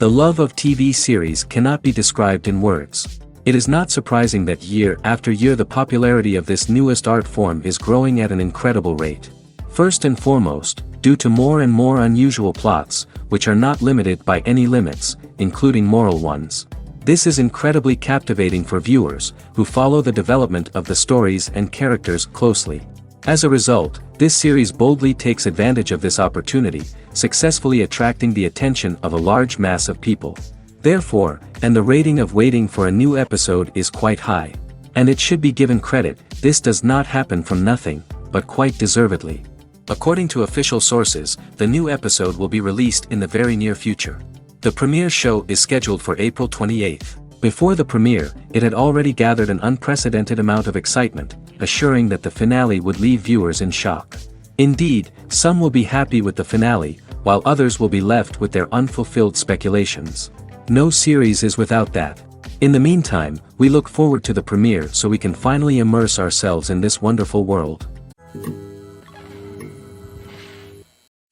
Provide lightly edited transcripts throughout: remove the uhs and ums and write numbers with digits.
The love of TV series cannot be described in words. It is not surprising that year after year the popularity of this newest art form is growing at an incredible rate. First and foremost, due to more and more unusual plots, which are not limited by any limits, including moral ones. This is incredibly captivating for viewers, who follow the development of the stories and characters closely. As a result, this series boldly takes advantage of this opportunity, successfully attracting the attention of a large mass of people. Therefore, and the rating of waiting for a new episode is quite high. And it should be given credit, this does not happen from nothing, but quite deservedly. According to official sources, the new episode will be released in the very near future. The premiere show is scheduled for April 28th. Before the premiere, it had already gathered an unprecedented amount of excitement, assuring that the finale would leave viewers in shock. Indeed, some will be happy with the finale, while others will be left with their unfulfilled speculations. No series is without that. In the meantime, we look forward to the premiere so we can finally immerse ourselves in this wonderful world.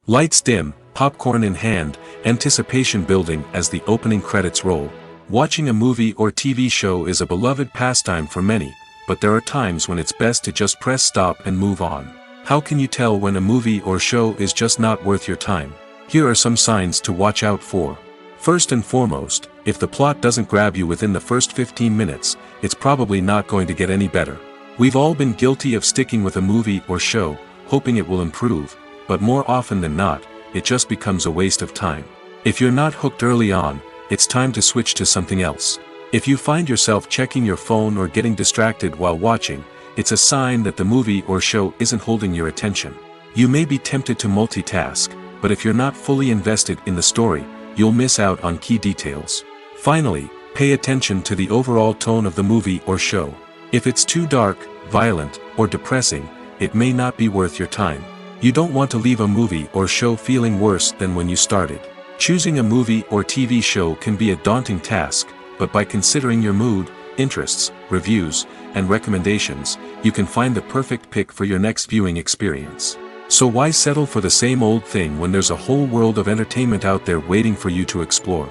Lights dim, popcorn in hand, anticipation building as the opening credits roll. Watching a movie or TV show is a beloved pastime for many, but there are times when it's best to just press stop and move on. How can you tell when a movie or show is just not worth your time? Here are some signs to watch out for. First and foremost, if the plot doesn't grab you within the first 15 minutes, it's probably not going to get any better. We've all been guilty of sticking with a movie or show, hoping it will improve, but more often than not, it just becomes a waste of time. If you're not hooked early on, it's time to switch to something else. If you find yourself checking your phone or getting distracted while watching, it's a sign that the movie or show isn't holding your attention. You may be tempted to multitask, but if you're not fully invested in the story, you'll miss out on key details. Finally, pay attention to the overall tone of the movie or show. If it's too dark, violent, or depressing, it may not be worth your time. You don't want to leave a movie or show feeling worse than when you started. Choosing a movie or TV show can be a daunting task, but by considering your mood, interests, reviews, and recommendations, you can find the perfect pick for your next viewing experience. So why settle for the same old thing when there's a whole world of entertainment out there waiting for you to explore?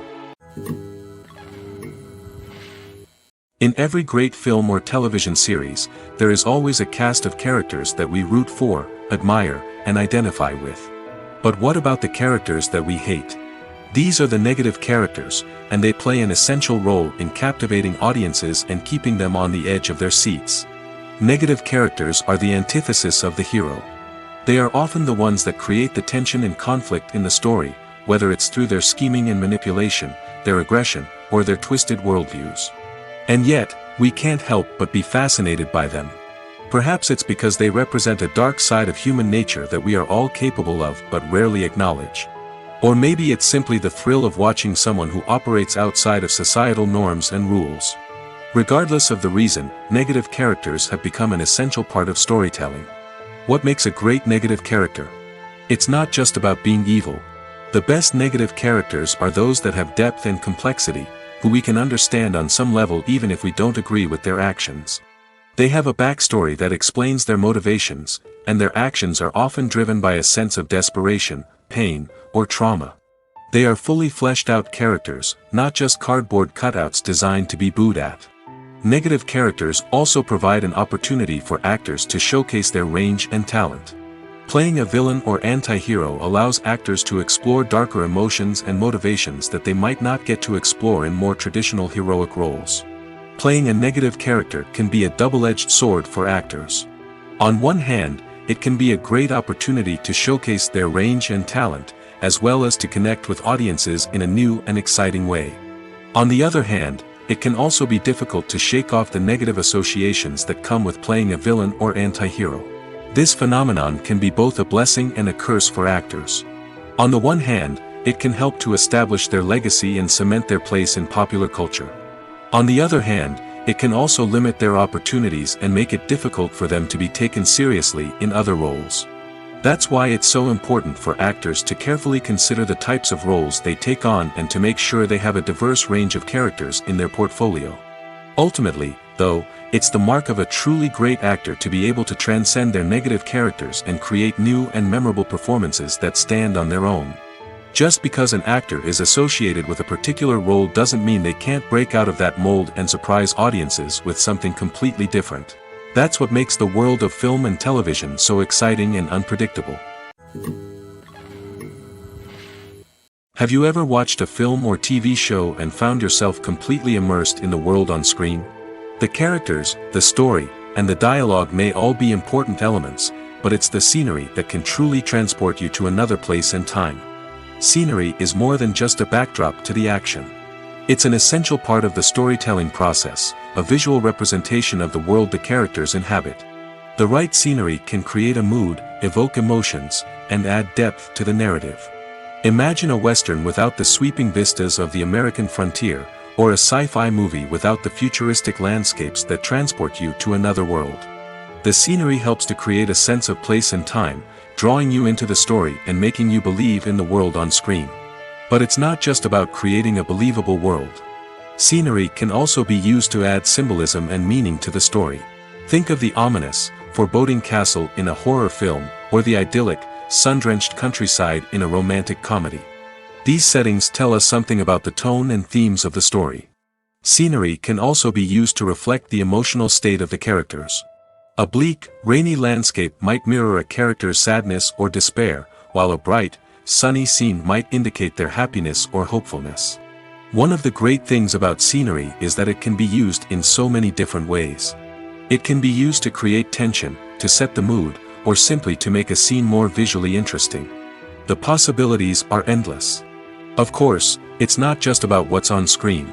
In every great film or television series, there is always a cast of characters that we root for, admire, and identify with. But what about the characters that we hate? These are the negative characters, and they play an essential role in captivating audiences and keeping them on the edge of their seats. Negative characters are the antithesis of the hero. They are often the ones that create the tension and conflict in the story, whether it's through their scheming and manipulation, their aggression, or their twisted worldviews. And yet, we can't help but be fascinated by them. Perhaps it's because they represent a dark side of human nature that we are all capable of but rarely acknowledge. Or maybe it's simply the thrill of watching someone who operates outside of societal norms and rules. Regardless of the reason, negative characters have become an essential part of storytelling. What makes a great negative character? It's not just about being evil. The best negative characters are those that have depth and complexity, who we can understand on some level even if we don't agree with their actions. They have a backstory that explains their motivations, and their actions are often driven by a sense of desperation, pain, or trauma. They are fully fleshed out characters, not just cardboard cutouts designed to be booed at. Negative characters also provide an opportunity for actors to showcase their range and talent. Playing a villain or anti-hero allows actors to explore darker emotions and motivations that they might not get to explore in more traditional heroic roles. Playing a negative character can be a double-edged sword for actors. On one hand, it can be a great opportunity to showcase their range and talent, as well as to connect with audiences in a new and exciting way. On the other hand, it can also be difficult to shake off the negative associations that come with playing a villain or anti-hero. This phenomenon can be both a blessing and a curse for actors. On the one hand, it can help to establish their legacy and cement their place in popular culture. On the other hand, it can also limit their opportunities and make it difficult for them to be taken seriously in other roles. That's why it's so important for actors to carefully consider the types of roles they take on and to make sure they have a diverse range of characters in their portfolio. Ultimately, though, it's the mark of a truly great actor to be able to transcend their negative characters and create new and memorable performances that stand on their own. Just because an actor is associated with a particular role doesn't mean they can't break out of that mold and surprise audiences with something completely different. That's what makes the world of film and television so exciting and unpredictable. Have you ever watched a film or TV show and found yourself completely immersed in the world on screen? The characters, the story, and the dialogue may all be important elements, but it's the scenery that can truly transport you to another place and time. Scenery is more than just a backdrop to the action. It's an essential part of the storytelling process, a visual representation of the world the characters inhabit. The right scenery can create a mood, evoke emotions, and add depth to the narrative. Imagine a Western without the sweeping vistas of the American frontier, or a sci-fi movie without the futuristic landscapes that transport you to another world. The scenery helps to create a sense of place and time, drawing you into the story and making you believe in the world on screen. But it's not just about creating a believable world. Scenery can also be used to add symbolism and meaning to the story. Think of the ominous, foreboding castle in a horror film, or the idyllic, sun-drenched countryside in a romantic comedy. These settings tell us something about the tone and themes of the story. Scenery can also be used to reflect the emotional state of the characters. A bleak, rainy landscape might mirror a character's sadness or despair, while a bright, sunny scene might indicate their happiness or hopefulness. One of the great things about scenery is that it can be used in so many different ways. It can be used to create tension, to set the mood, or simply to make a scene more visually interesting. The possibilities are endless. Of course, it's not just about what's on screen.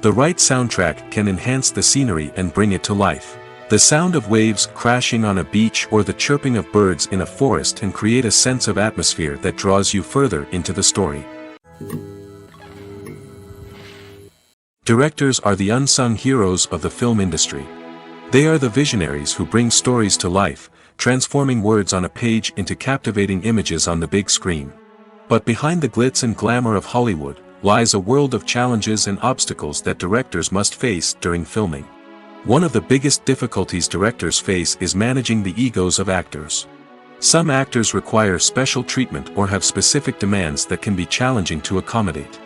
The right soundtrack can enhance the scenery and bring it to life. The sound of waves crashing on a beach or the chirping of birds in a forest can create a sense of atmosphere that draws you further into the story. Directors are the unsung heroes of the film industry. They are the visionaries who bring stories to life, transforming words on a page into captivating images on the big screen. But behind the glitz and glamour of Hollywood lies a world of challenges and obstacles that directors must face during filming. One of the biggest difficulties directors face is managing the egos of actors. Some actors require special treatment or have specific demands that can be challenging to accommodate.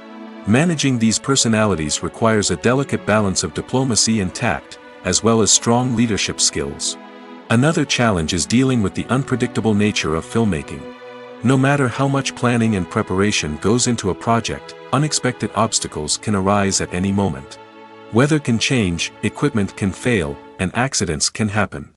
Managing these personalities requires a delicate balance of diplomacy and tact, as well as strong leadership skills. Another challenge is dealing with the unpredictable nature of filmmaking. No matter how much planning and preparation goes into a project, unexpected obstacles can arise at any moment. Weather can change, equipment can fail, and accidents can happen.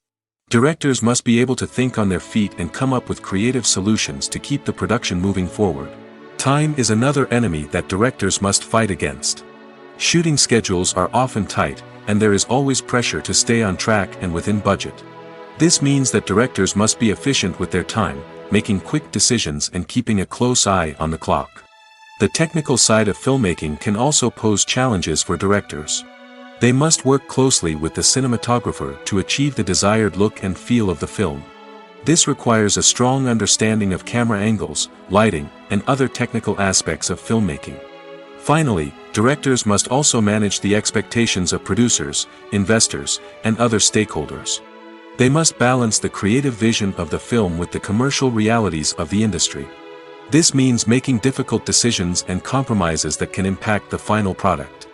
Directors must be able to think on their feet and come up with creative solutions to keep the production moving forward. Time is another enemy that directors must fight against. Shooting schedules are often tight, and there is always pressure to stay on track and within budget. This means that directors must be efficient with their time, making quick decisions and keeping a close eye on the clock. The technical side of filmmaking can also pose challenges for directors. They must work closely with the cinematographer to achieve the desired look and feel of the film. This requires a strong understanding of camera angles, lighting, and other technical aspects of filmmaking. Finally, directors must also manage the expectations of producers, investors, and other stakeholders. They must balance the creative vision of the film with the commercial realities of the industry. This means making difficult decisions and compromises that can impact the final product.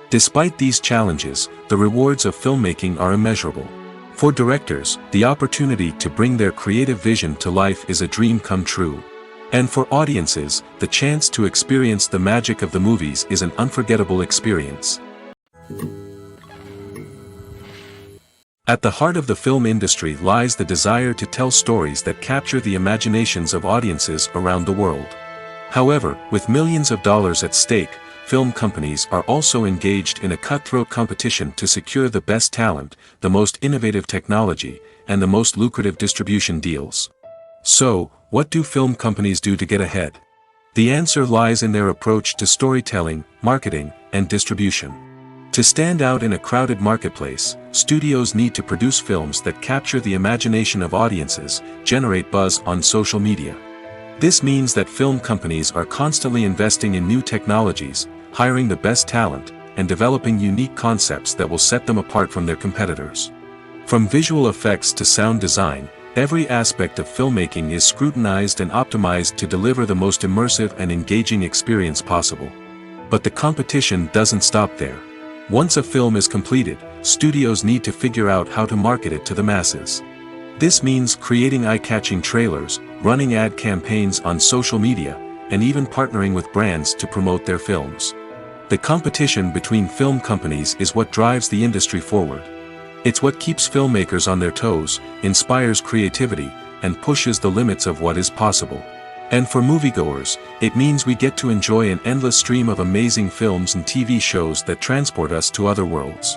Despite these challenges, the rewards of filmmaking are immeasurable. For directors, the opportunity to bring their creative vision to life is a dream come true. And for audiences, the chance to experience the magic of the movies is an unforgettable experience. At the heart of the film industry lies the desire to tell stories that capture the imaginations of audiences around the world. However, with millions of dollars at stake, film companies are also engaged in a cutthroat competition to secure the best talent, the most innovative technology, and the most lucrative distribution deals. So, what do film companies do to get ahead? The answer lies in their approach to storytelling, marketing, and distribution. To stand out in a crowded marketplace, studios need to produce films that capture the imagination of audiences, generate buzz on social media. This means that film companies are constantly investing in new technologies, hiring the best talent, and developing unique concepts that will set them apart from their competitors. From visual effects to sound design, Every aspect of filmmaking is scrutinized and optimized to deliver the most immersive and engaging experience possible. But the competition doesn't stop there. Once a film is completed, studios need to figure out how to market it to the masses. This means creating eye-catching trailers, running ad campaigns on social media, and even partnering with brands to promote their films. The competition between film companies is what drives the industry forward. It's what keeps filmmakers on their toes, inspires creativity, and pushes the limits of what is possible. And for moviegoers, it means we get to enjoy an endless stream of amazing films and TV shows that transport us to other worlds.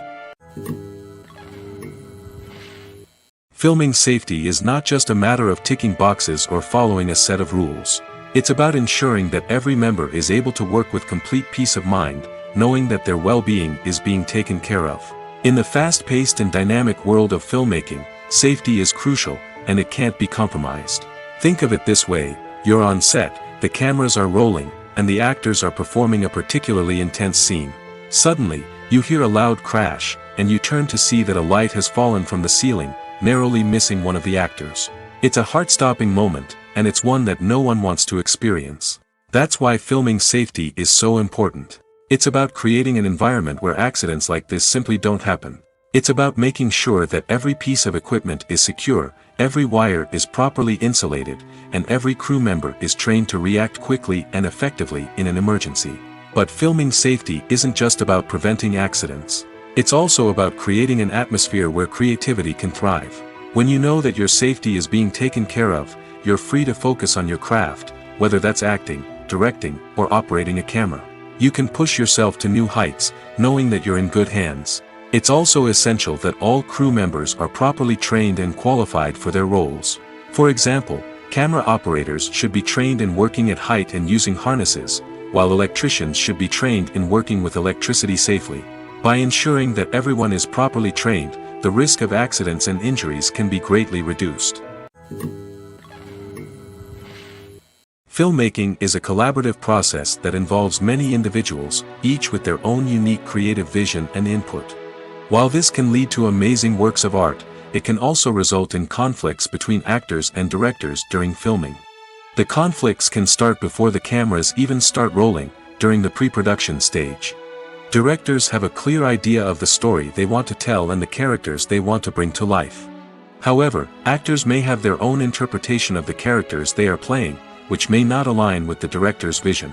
Filming safety is not just a matter of ticking boxes or following a set of rules. It's about ensuring that every member is able to work with complete peace of mind, knowing that their well-being is being taken care of. In the fast-paced and dynamic world of filmmaking, safety is crucial, and it can't be compromised. Think of it this way: you're on set, the cameras are rolling, and the actors are performing a particularly intense scene. Suddenly, you hear a loud crash, and you turn to see that a light has fallen from the ceiling, narrowly missing one of the actors. It's a heart-stopping moment, and it's one that no one wants to experience. That's why filming safety is so important. It's about creating an environment where accidents like this simply don't happen. It's about making sure that every piece of equipment is secure, every wire is properly insulated, and every crew member is trained to react quickly and effectively in an emergency. But filming safety isn't just about preventing accidents. It's also about creating an atmosphere where creativity can thrive. When you know that your safety is being taken care of, you're free to focus on your craft, whether that's acting, directing, or operating a camera. You can push yourself to new heights, knowing that you're in good hands. It's also essential that all crew members are properly trained and qualified for their roles. For example, camera operators should be trained in working at height and using harnesses, while electricians should be trained in working with electricity safely. By ensuring that everyone is properly trained, the risk of accidents and injuries can be greatly reduced. Filmmaking is a collaborative process that involves many individuals, each with their own unique creative vision and input. While this can lead to amazing works of art, it can also result in conflicts between actors and directors during filming. The conflicts can start before the cameras even start rolling, during the pre-production stage. Directors have a clear idea of the story they want to tell and the characters they want to bring to life. However, actors may have their own interpretation of the characters they are playing, which may not align with the director's vision.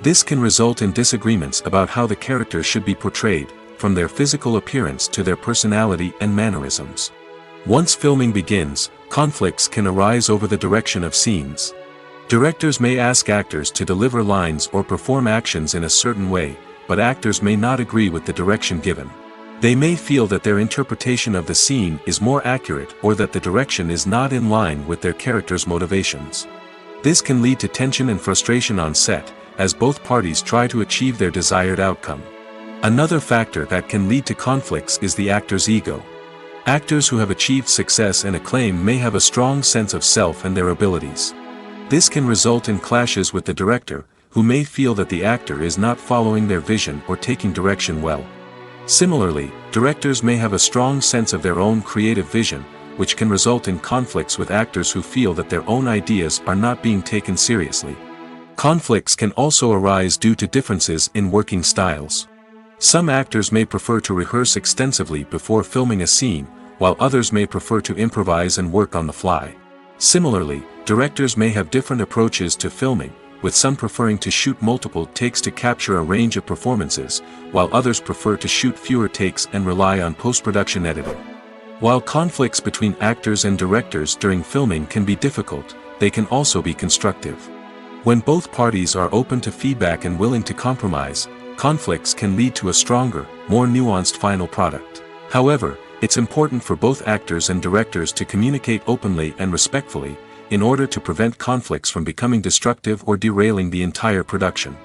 This can result in disagreements about how the characters should be portrayed, from their physical appearance to their personality and mannerisms. Once filming begins, conflicts can arise over the direction of scenes. Directors may ask actors to deliver lines or perform actions in a certain way, but actors may not agree with the direction given. They may feel that their interpretation of the scene is more accurate or that the direction is not in line with their character's motivations. This can lead to tension and frustration on set, as both parties try to achieve their desired outcome. Another factor that can lead to conflicts is the actor's ego. Actors who have achieved success and acclaim may have a strong sense of self and their abilities. This can result in clashes with the director, who may feel that the actor is not following their vision or taking direction well. Similarly, directors may have a strong sense of their own creative vision, which can result in conflicts with actors who feel that their own ideas are not being taken seriously. Conflicts can also arise due to differences in working styles. Some actors may prefer to rehearse extensively before filming a scene, while others may prefer to improvise and work on the fly. Similarly, directors may have different approaches to filming, with some preferring to shoot multiple takes to capture a range of performances, while others prefer to shoot fewer takes and rely on post-production editing. While conflicts between actors and directors during filming can be difficult, they can also be constructive. When both parties are open to feedback and willing to compromise, conflicts can lead to a stronger, more nuanced final product. However, it's important for both actors and directors to communicate openly and respectfully, in order to prevent conflicts from becoming destructive or derailing the entire production.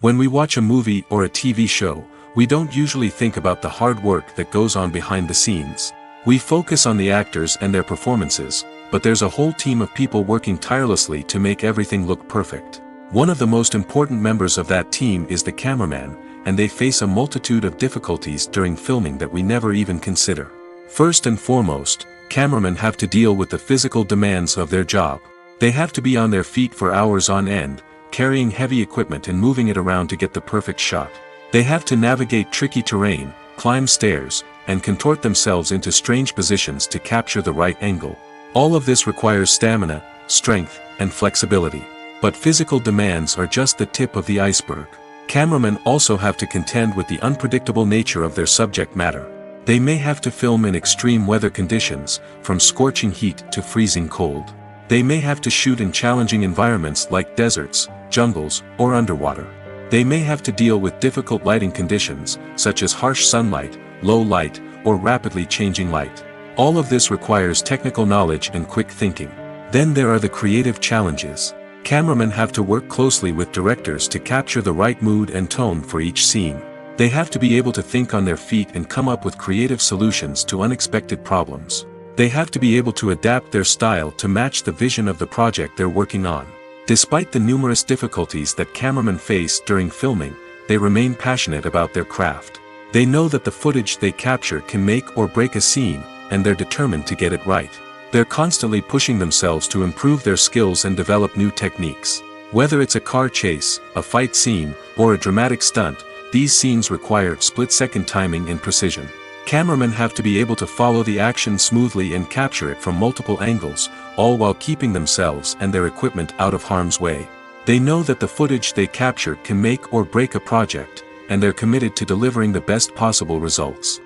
When we watch a movie or a TV show, we don't usually think about the hard work that goes on behind the scenes. We focus on the actors and their performances, but there's a whole team of people working tirelessly to make everything look perfect. One of the most important members of that team is the cameraman, and they face a multitude of difficulties during filming that we never even consider. First and foremost, cameramen have to deal with the physical demands of their job. They have to be on their feet for hours on end, carrying heavy equipment and moving it around to get the perfect shot. They have to navigate tricky terrain, climb stairs, and contort themselves into strange positions to capture the right angle. All of this requires stamina, strength, and flexibility. But physical demands are just the tip of the iceberg. Cameramen also have to contend with the unpredictable nature of their subject matter. They may have to film in extreme weather conditions, from scorching heat to freezing cold. They may have to shoot in challenging environments like deserts, jungles, or underwater. They may have to deal with difficult lighting conditions, such as harsh sunlight, low light, or rapidly changing light. All of this requires technical knowledge and quick thinking. Then there are the creative challenges. Cameramen have to work closely with directors to capture the right mood and tone for each scene. They have to be able to think on their feet and come up with creative solutions to unexpected problems. They have to be able to adapt their style to match the vision of the project they're working on. Despite the numerous difficulties that cameramen face during filming, they remain passionate about their craft. They know that the footage they capture can make or break a scene, and they're determined to get it right. They're constantly pushing themselves to improve their skills and develop new techniques. Whether it's a car chase, a fight scene, or a dramatic stunt, these scenes require split-second timing and precision. Cameramen have to be able to follow the action smoothly and capture it from multiple angles, all while keeping themselves and their equipment out of harm's way. They know that the footage they capture can make or break a project, and they're committed to delivering the best possible results.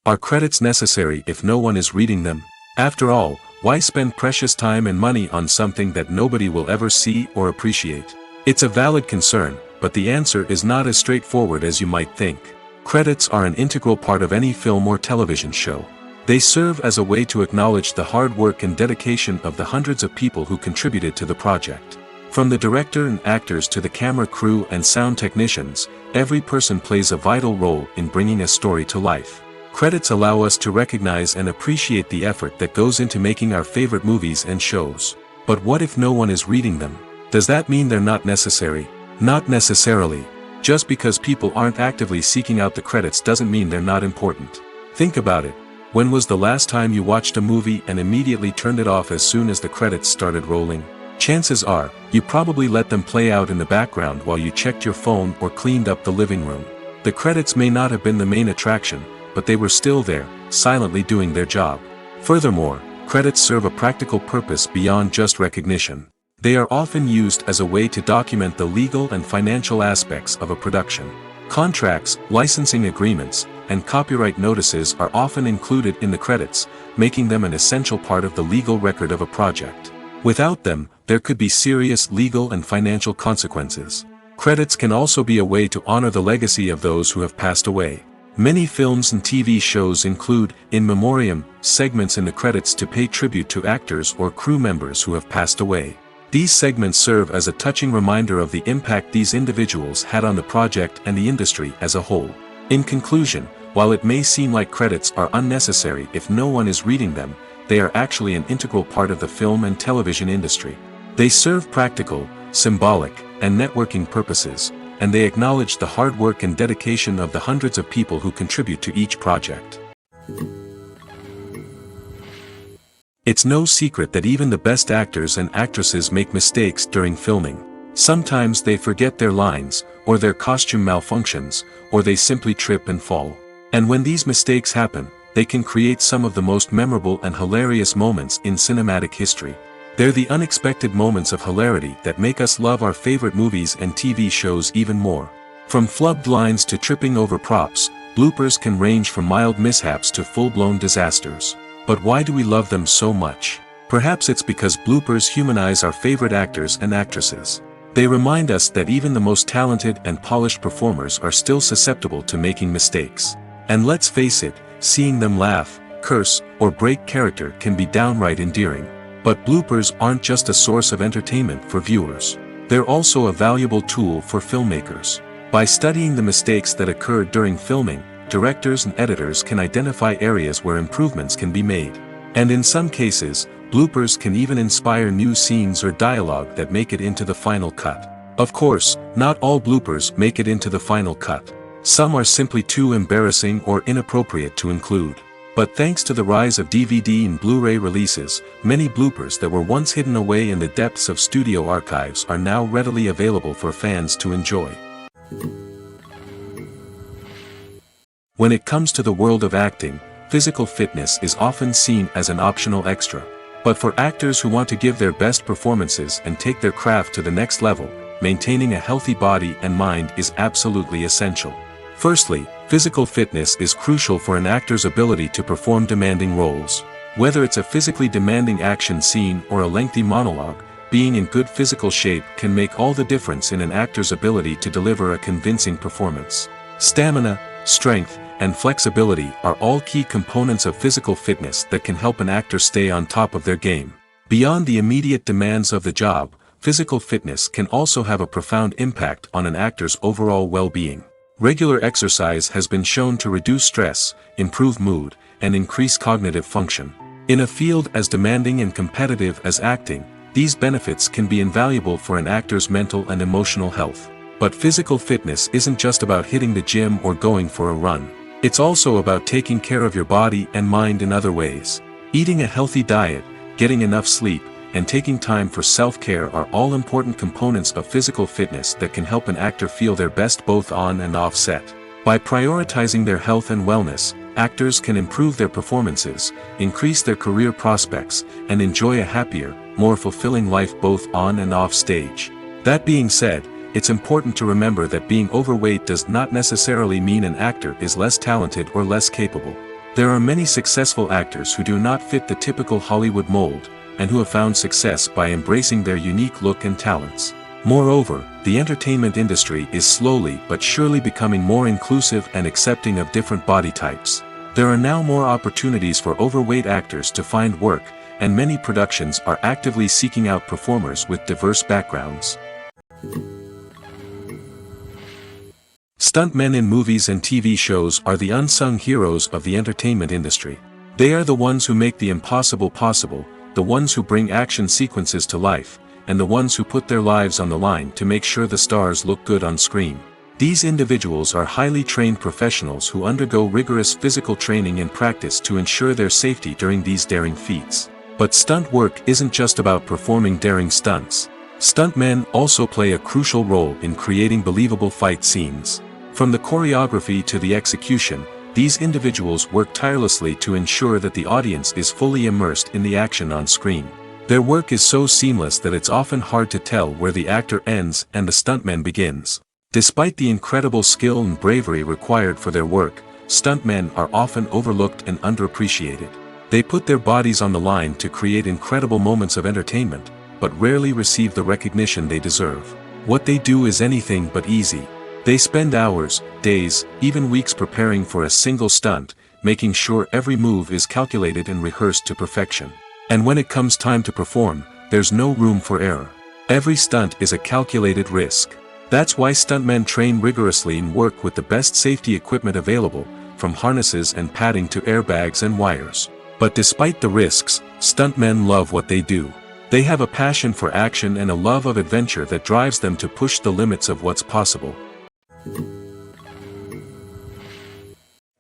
Are credits necessary if no one is reading them? After all, why spend precious time and money on something that nobody will ever see or appreciate? It's a valid concern, but the answer is not as straightforward as you might think. Credits are an integral part of any film or television show. They serve as a way to acknowledge the hard work and dedication of the hundreds of people who contributed to the project. From the director and actors to the camera crew and sound technicians, every person plays a vital role in bringing a story to life. Credits allow us to recognize and appreciate the effort that goes into making our favorite movies and shows. But what if no one is reading them? Does that mean they're not necessary? Not necessarily. Just because people aren't actively seeking out the credits doesn't mean they're not important. Think about it. When was the last time you watched a movie and immediately turned it off as soon as the credits started rolling? Chances are, you probably let them play out in the background while you checked your phone or cleaned up the living room. The credits may not have been the main attraction, but they were still there, silently doing their job. Furthermore, credits serve a practical purpose beyond just recognition. They are often used as a way to document the legal and financial aspects of a production. Contracts, licensing agreements, and copyright notices are often included in the credits, making them an essential part of the legal record of a project. Without them, there could be serious legal and financial consequences. Credits can also be a way to honor the legacy of those who have passed away. Many films and TV shows include, in memoriam, segments in the credits to pay tribute to actors or crew members who have passed away. These segments serve as a touching reminder of the impact these individuals had on the project and the industry as a whole. In conclusion, while it may seem like credits are unnecessary if no one is reading them, they are actually an integral part of the film and television industry. They serve practical, symbolic, and networking purposes, and they acknowledge the hard work and dedication of the hundreds of people who contribute to each project. It's no secret that even the best actors and actresses make mistakes during filming. Sometimes they forget their lines, or their costume malfunctions, or they simply trip and fall. And when these mistakes happen, they can create some of the most memorable and hilarious moments in cinematic history. They're the unexpected moments of hilarity that make us love our favorite movies and TV shows even more. From flubbed lines to tripping over props, bloopers can range from mild mishaps to full-blown disasters. But why do we love them so much? Perhaps it's because bloopers humanize our favorite actors and actresses. They remind us that even the most talented and polished performers are still susceptible to making mistakes. And let's face it, seeing them laugh, curse, or break character can be downright endearing. But bloopers aren't just a source of entertainment for viewers. They're also a valuable tool for filmmakers. By studying the mistakes that occurred during filming, directors and editors can identify areas where improvements can be made. And in some cases, bloopers can even inspire new scenes or dialogue that make it into the final cut. Of course, not all bloopers make it into the final cut. Some are simply too embarrassing or inappropriate to include. But thanks to the rise of DVD and Blu-ray releases, many bloopers that were once hidden away in the depths of studio archives are now readily available for fans to enjoy. When it comes to the world of acting, physical fitness is often seen as an optional extra. But for actors who want to give their best performances and take their craft to the next level, maintaining a healthy body and mind is absolutely essential. Firstly, physical fitness is crucial for an actor's ability to perform demanding roles. Whether it's a physically demanding action scene or a lengthy monologue, being in good physical shape can make all the difference in an actor's ability to deliver a convincing performance. Stamina, strength, and flexibility are all key components of physical fitness that can help an actor stay on top of their game. Beyond the immediate demands of the job, physical fitness can also have a profound impact on an actor's overall well-being. Regular exercise has been shown to reduce stress, improve mood, and increase cognitive function. In a field as demanding and competitive as acting, these benefits can be invaluable for an actor's mental and emotional health. But physical fitness isn't just about hitting the gym or going for a run. It's also about taking care of your body and mind in other ways. Eating a healthy diet, getting enough sleep, and taking time for self-care are all important components of physical fitness that can help an actor feel their best both on and off set. By prioritizing their health and wellness, actors can improve their performances, increase their career prospects, and enjoy a happier, more fulfilling life both on and off stage. That being said, it's important to remember that being overweight does not necessarily mean an actor is less talented or less capable. There are many successful actors who do not fit the typical Hollywood mold, and who have found success by embracing their unique look and talents. Moreover, the entertainment industry is slowly but surely becoming more inclusive and accepting of different body types. There are now more opportunities for overweight actors to find work, and many productions are actively seeking out performers with diverse backgrounds. Stuntmen in movies and TV shows are the unsung heroes of the entertainment industry. They are the ones who make the impossible possible, the ones who bring action sequences to life, and the ones who put their lives on the line to make sure the stars look good on screen. These individuals are highly trained professionals who undergo rigorous physical training and practice to ensure their safety during these daring feats. But stunt work isn't just about performing daring stunts. Stuntmen also play a crucial role in creating believable fight scenes. From the choreography to the execution, these individuals work tirelessly to ensure that the audience is fully immersed in the action on screen. Their work is so seamless that it's often hard to tell where the actor ends and the stuntman begins. Despite the incredible skill and bravery required for their work, stuntmen are often overlooked and underappreciated. They put their bodies on the line to create incredible moments of entertainment, but rarely receive the recognition they deserve. What they do is anything but easy. They spend hours, days, even weeks preparing for a single stunt, making sure every move is calculated and rehearsed to perfection. And when it comes time to perform, there's no room for error. Every stunt is a calculated risk. That's why stuntmen train rigorously and work with the best safety equipment available, from harnesses and padding to airbags and wires. But despite the risks, stuntmen love what they do. They have a passion for action and a love of adventure that drives them to push the limits of what's possible.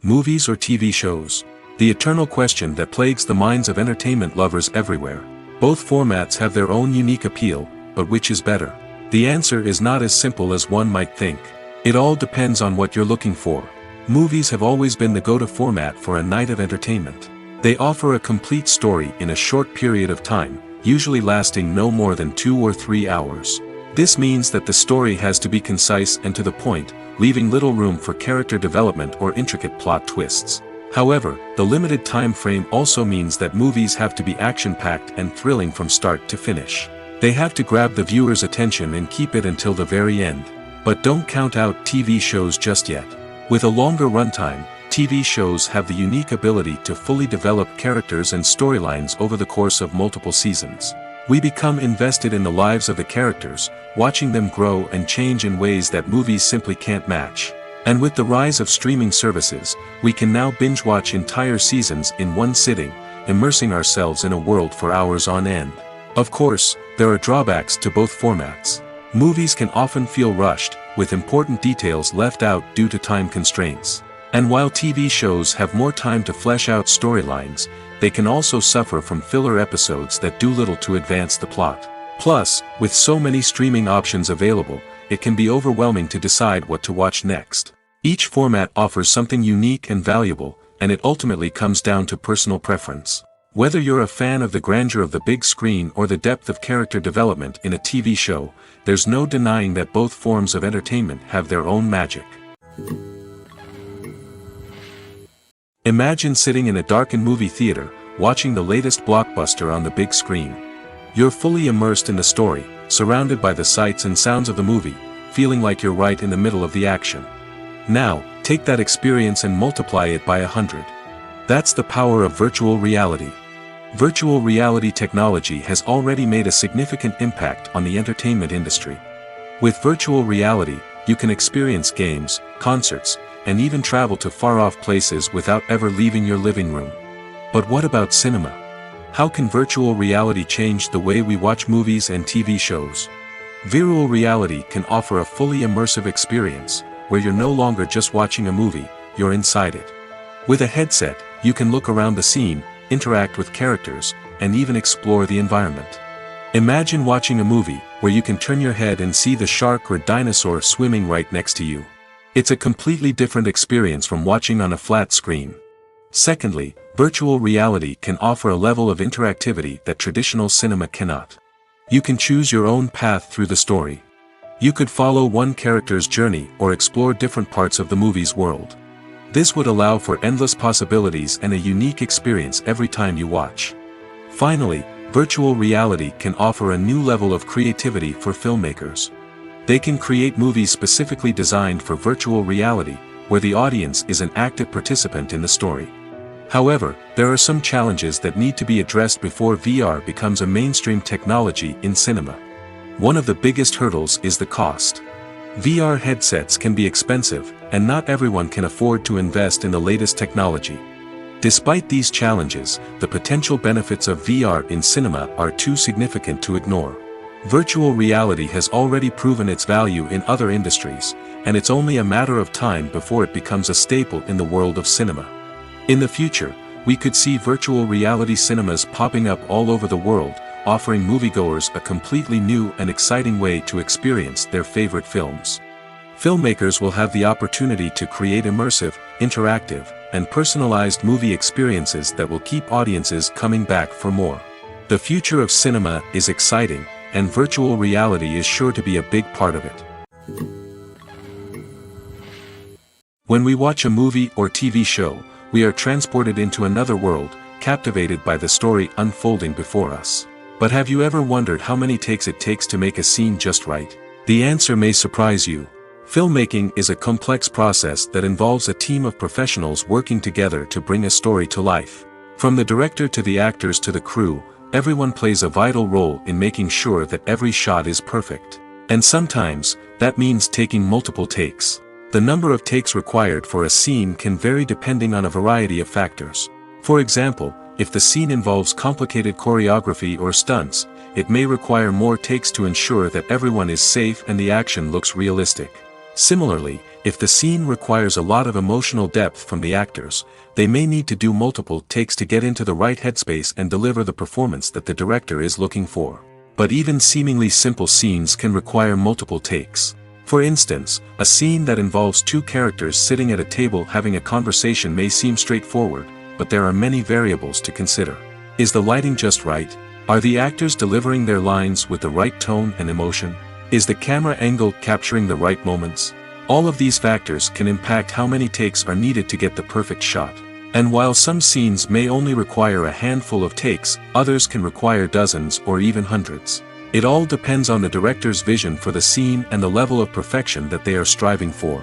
Movies or TV shows? The eternal question that plagues the minds of entertainment lovers everywhere. Both formats have their own unique appeal, but which is better? The answer is not as simple as one might think. It all depends on what you're looking for. Movies have always been the go-to format for a night of entertainment. They offer a complete story in a short period of time, usually lasting no more than 2 or 3 hours. This means that the story has to be concise and to the point, leaving little room for character development or intricate plot twists. However, the limited time frame also means that movies have to be action-packed and thrilling from start to finish. They have to grab the viewer's attention and keep it until the very end. But don't count out TV shows just yet. With a longer runtime, TV shows have the unique ability to fully develop characters and storylines over the course of multiple seasons. We become invested in the lives of the characters, watching them grow and change in ways that movies simply can't match. And with the rise of streaming services, we can now binge-watch entire seasons in one sitting, immersing ourselves in a world for hours on end. Of course, there are drawbacks to both formats. Movies can often feel rushed, with important details left out due to time constraints. And while TV shows have more time to flesh out storylines, they can also suffer from filler episodes that do little to advance the plot. Plus, with so many streaming options available, it can be overwhelming to decide what to watch next. Each format offers something unique and valuable, and it ultimately comes down to personal preference. Whether you're a fan of the grandeur of the big screen or the depth of character development in a TV show, there's no denying that both forms of entertainment have their own magic. Imagine sitting in a darkened movie theater, watching the latest blockbuster on the big screen. You're fully immersed in the story, surrounded by the sights and sounds of the movie, feeling like you're right in the middle of the action. Now, take that experience and multiply it by 100. That's the power of virtual reality. Virtual reality technology has already made a significant impact on the entertainment industry. With virtual reality, you can experience games, concerts, and even travel to far-off places without ever leaving your living room. But what about cinema? How can virtual reality change the way we watch movies and TV shows? Virtual reality can offer a fully immersive experience, where you're no longer just watching a movie, you're inside it. With a headset, you can look around the scene, interact with characters, and even explore the environment. Imagine watching a movie, where you can turn your head and see the shark or dinosaur swimming right next to you. It's a completely different experience from watching on a flat screen. Secondly, virtual reality can offer a level of interactivity that traditional cinema cannot. You can choose your own path through the story. You could follow one character's journey or explore different parts of the movie's world. This would allow for endless possibilities and a unique experience every time you watch. Finally, virtual reality can offer a new level of creativity for filmmakers. They can create movies specifically designed for virtual reality, where the audience is an active participant in the story. However, there are some challenges that need to be addressed before VR becomes a mainstream technology in cinema. One of the biggest hurdles is the cost. VR headsets can be expensive, and not everyone can afford to invest in the latest technology. Despite these challenges, the potential benefits of VR in cinema are too significant to ignore. Virtual reality has already proven its value in other industries, and it's only a matter of time before it becomes a staple in the world of cinema. In the future, we could see virtual reality cinemas popping up all over the world, offering moviegoers a completely new and exciting way to experience their favorite films. Filmmakers will have the opportunity to create immersive, interactive, and personalized movie experiences that will keep audiences coming back for more. The future of cinema is exciting, and virtual reality is sure to be a big part of it. When we watch a movie or TV show, we are transported into another world, captivated by the story unfolding before us. But have you ever wondered how many takes it takes to make a scene just right? The answer may surprise you. Filmmaking is a complex process that involves a team of professionals working together to bring a story to life. From the director to the actors to the crew, everyone plays a vital role in making sure that every shot is perfect. And sometimes, that means taking multiple takes. The number of takes required for a scene can vary depending on a variety of factors. For example, if the scene involves complicated choreography or stunts, it may require more takes to ensure that everyone is safe and the action looks realistic. Similarly, if the scene requires a lot of emotional depth from the actors, they may need to do multiple takes to get into the right headspace and deliver the performance that the director is looking for. But even seemingly simple scenes can require multiple takes. For instance, a scene that involves two characters sitting at a table having a conversation may seem straightforward, but there are many variables to consider. Is the lighting just right? Are the actors delivering their lines with the right tone and emotion? Is the camera angle capturing the right moments? All of these factors can impact how many takes are needed to get the perfect shot. And while some scenes may only require a handful of takes, others can require dozens or even hundreds. It all depends on the director's vision for the scene and the level of perfection that they are striving for.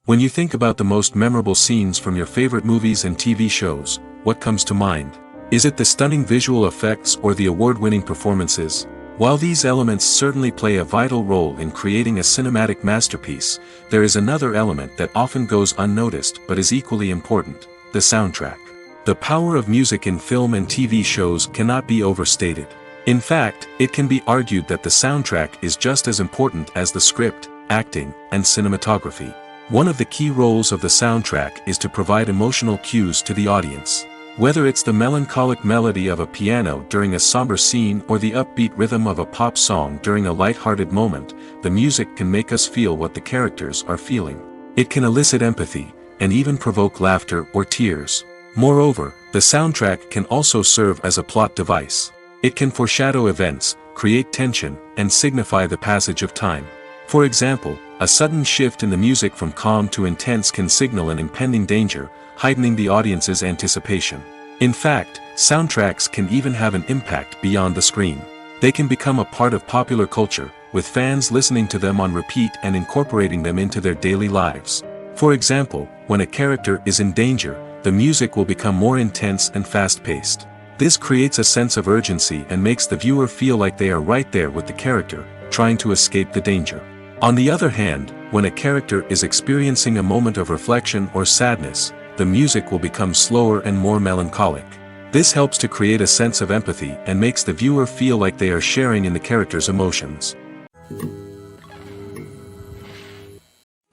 When you think about the most memorable scenes from your favorite movies and TV shows, what comes to mind? Is it the stunning visual effects or the award-winning performances? While these elements certainly play a vital role in creating a cinematic masterpiece, there is another element that often goes unnoticed but is equally important: the soundtrack. The power of music in film and TV shows cannot be overstated. In fact, it can be argued that the soundtrack is just as important as the script, acting, and cinematography. One of the key roles of the soundtrack is to provide emotional cues to the audience. Whether it's the melancholic melody of a piano during a somber scene or the upbeat rhythm of a pop song during a light-hearted moment, the music can make us feel what the characters are feeling. It can elicit empathy, and even provoke laughter or tears. Moreover, the soundtrack can also serve as a plot device. It can foreshadow events, create tension, and signify the passage of time. For example, a sudden shift in the music from calm to intense can signal an impending danger, heightening the audience's anticipation. In fact, soundtracks can even have an impact beyond the screen. They can become a part of popular culture, with fans listening to them on repeat and incorporating them into their daily lives. For example, when a character is in danger, the music will become more intense and fast-paced. This creates a sense of urgency and makes the viewer feel like they are right there with the character, trying to escape the danger. On the other hand, when a character is experiencing a moment of reflection or sadness, the music will become slower and more melancholic. This helps to create a sense of empathy and makes the viewer feel like they are sharing in the character's emotions.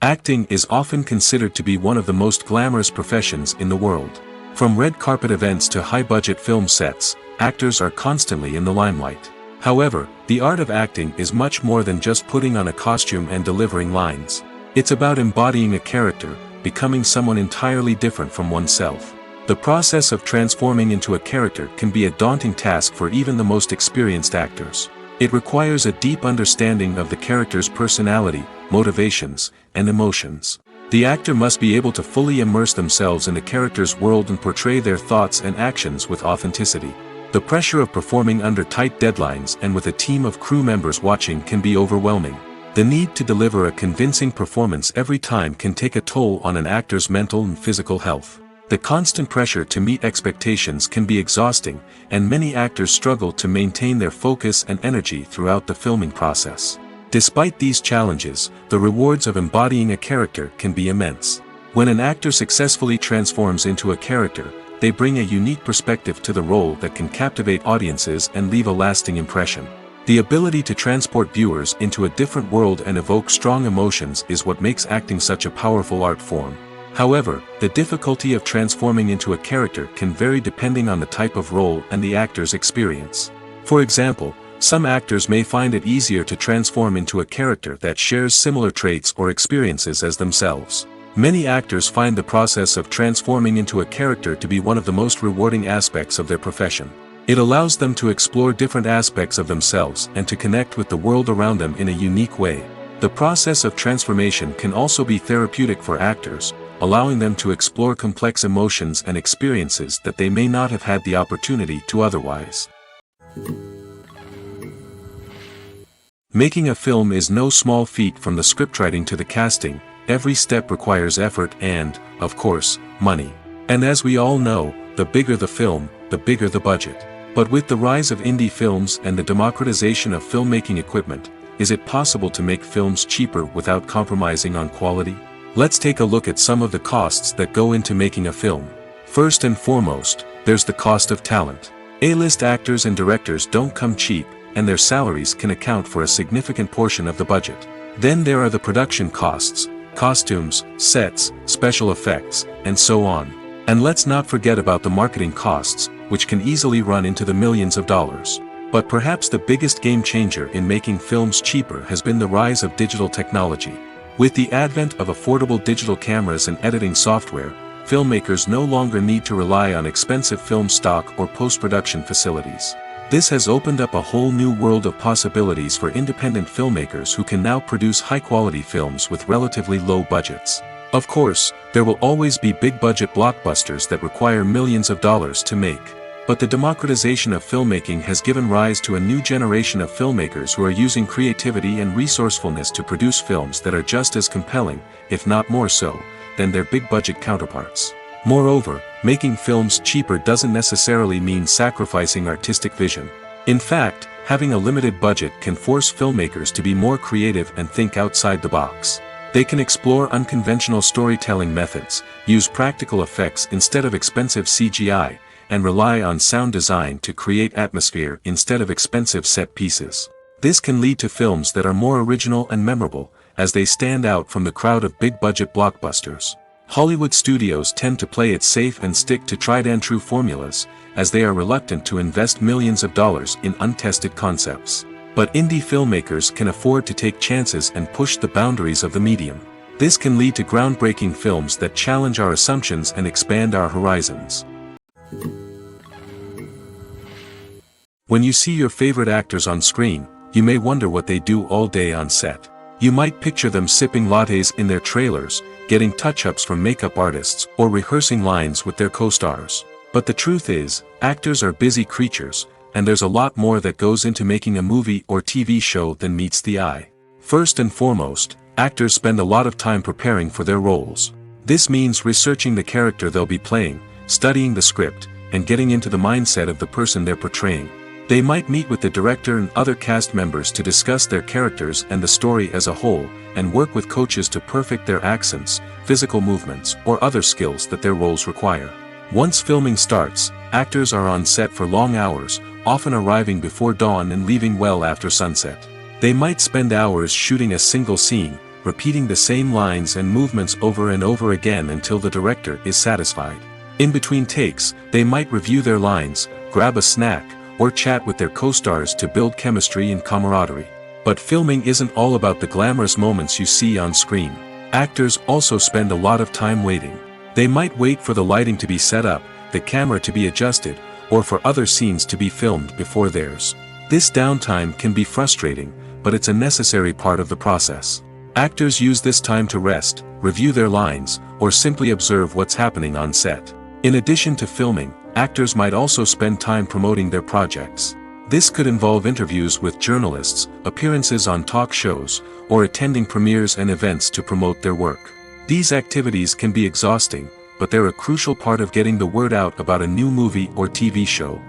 Acting is often considered to be one of the most glamorous professions in the world. From red carpet events to high-budget film sets, actors are constantly in the limelight. However, the art of acting is much more than just putting on a costume and delivering lines. It's about embodying a character, becoming someone entirely different from oneself. The process of transforming into a character can be a daunting task for even the most experienced actors. It requires a deep understanding of the character's personality, motivations, and emotions. The actor must be able to fully immerse themselves in the character's world and portray their thoughts and actions with authenticity. The pressure of performing under tight deadlines and with a team of crew members watching can be overwhelming. The need to deliver a convincing performance every time can take a toll on an actor's mental and physical health. The constant pressure to meet expectations can be exhausting, and many actors struggle to maintain their focus and energy throughout the filming process. Despite these challenges, the rewards of embodying a character can be immense. When an actor successfully transforms into a character, they bring a unique perspective to the role that can captivate audiences and leave a lasting impression. The ability to transport viewers into a different world and evoke strong emotions is what makes acting such a powerful art form. However, the difficulty of transforming into a character can vary depending on the type of role and the actor's experience. For example, some actors may find it easier to transform into a character that shares similar traits or experiences as themselves. Many actors find the process of transforming into a character to be one of the most rewarding aspects of their profession. It allows them to explore different aspects of themselves and to connect with the world around them in a unique way. The process of transformation can also be therapeutic for actors, allowing them to explore complex emotions and experiences that they may not have had the opportunity to otherwise. Making a film is no small feat. From the scriptwriting to the casting. Every step requires effort and, of course, money. And as we all know, the bigger the film, the bigger the budget. But with the rise of indie films and the democratization of filmmaking equipment, is it possible to make films cheaper without compromising on quality? Let's take a look at some of the costs that go into making a film. First and foremost, there's the cost of talent. A-list actors and directors don't come cheap, and their salaries can account for a significant portion of the budget. Then there are the production costs. Costumes, sets, special effects, and so on. And let's not forget about the marketing costs, which can easily run into the millions of dollars. But perhaps the biggest game changer in making films cheaper has been the rise of digital technology. With the advent of affordable digital cameras and editing software, filmmakers no longer need to rely on expensive film stock or post-production facilities. This has opened up a whole new world of possibilities for independent filmmakers who can now produce high-quality films with relatively low budgets. Of course, there will always be big-budget blockbusters that require millions of dollars to make. But the democratization of filmmaking has given rise to a new generation of filmmakers who are using creativity and resourcefulness to produce films that are just as compelling, if not more so, than their big-budget counterparts. Moreover, making films cheaper doesn't necessarily mean sacrificing artistic vision. In fact, having a limited budget can force filmmakers to be more creative and think outside the box. They can explore unconventional storytelling methods, use practical effects instead of expensive CGI, and rely on sound design to create atmosphere instead of expensive set pieces. This can lead to films that are more original and memorable, as they stand out from the crowd of big-budget blockbusters. Hollywood studios tend to play it safe and stick to tried-and-true formulas, as they are reluctant to invest millions of dollars in untested concepts. But indie filmmakers can afford to take chances and push the boundaries of the medium. This can lead to groundbreaking films that challenge our assumptions and expand our horizons. When you see your favorite actors on screen, you may wonder what they do all day on set. You might picture them sipping lattes in their trailers, getting touch-ups from makeup artists, or rehearsing lines with their co-stars. But the truth is, actors are busy creatures, and there's a lot more that goes into making a movie or TV show than meets the eye. First and foremost, actors spend a lot of time preparing for their roles. This means researching the character they'll be playing, studying the script, and getting into the mindset of the person they're portraying. They might meet with the director and other cast members to discuss their characters and the story as a whole, and work with coaches to perfect their accents, physical movements, or other skills that their roles require. Once filming starts, actors are on set for long hours, often arriving before dawn and leaving well after sunset. They might spend hours shooting a single scene, repeating the same lines and movements over and over again until the director is satisfied. In between takes, they might review their lines, grab a snack, or chat with their co-stars to build chemistry and camaraderie. But filming isn't all about the glamorous moments you see on screen. Actors also spend a lot of time waiting. They might wait for the lighting to be set up, the camera to be adjusted, or for other scenes to be filmed before theirs. This downtime can be frustrating, but it's a necessary part of the process. Actors use this time to rest, review their lines, or simply observe what's happening on set. In addition to filming, actors might also spend time promoting their projects. This could involve interviews with journalists, appearances on talk shows, or attending premieres and events to promote their work. These activities can be exhausting, but they're a crucial part of getting the word out about a new movie or TV show.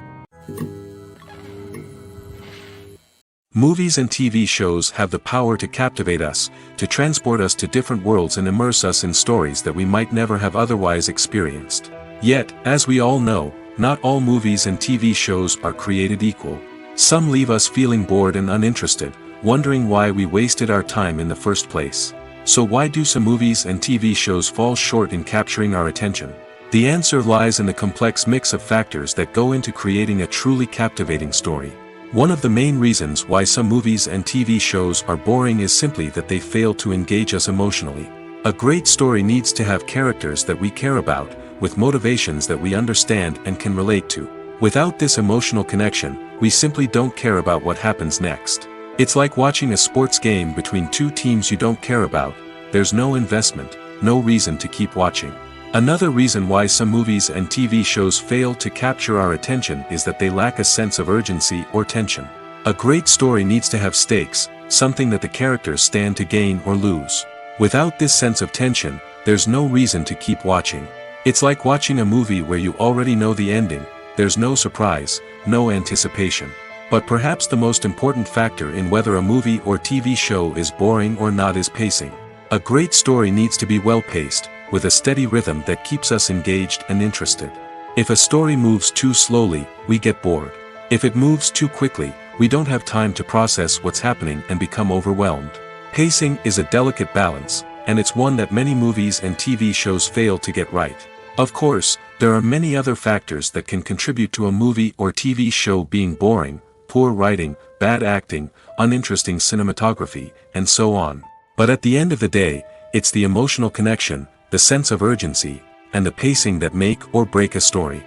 Movies and TV shows have the power to captivate us, to transport us to different worlds and immerse us in stories that we might never have otherwise experienced. Yet, as we all know, not all movies and TV shows are created equal. Some leave us feeling bored and uninterested, wondering why we wasted our time in the first place. So why do some movies and TV shows fall short in capturing our attention? The answer lies in the complex mix of factors that go into creating a truly captivating story. One of the main reasons why some movies and TV shows are boring is simply that they fail to engage us emotionally. A great story needs to have characters that we care about, with motivations that we understand and can relate to. Without this emotional connection, we simply don't care about what happens next. It's like watching a sports game between two teams you don't care about. There's no investment, no reason to keep watching. Another reason why some movies and TV shows fail to capture our attention is that they lack a sense of urgency or tension. A great story needs to have stakes, something that the characters stand to gain or lose. Without this sense of tension, there's no reason to keep watching. It's like watching a movie where you already know the ending. There's no surprise, no anticipation. But perhaps the most important factor in whether a movie or TV show is boring or not is pacing. A great story needs to be well-paced, with a steady rhythm that keeps us engaged and interested. If a story moves too slowly, we get bored. If it moves too quickly, we don't have time to process what's happening and become overwhelmed. Pacing is a delicate balance, and it's one that many movies and TV shows fail to get right. Of course, there are many other factors that can contribute to a movie or TV show being boring: poor writing, bad acting, uninteresting cinematography, and so on. But at the end of the day, it's the emotional connection, the sense of urgency, and the pacing that make or break a story.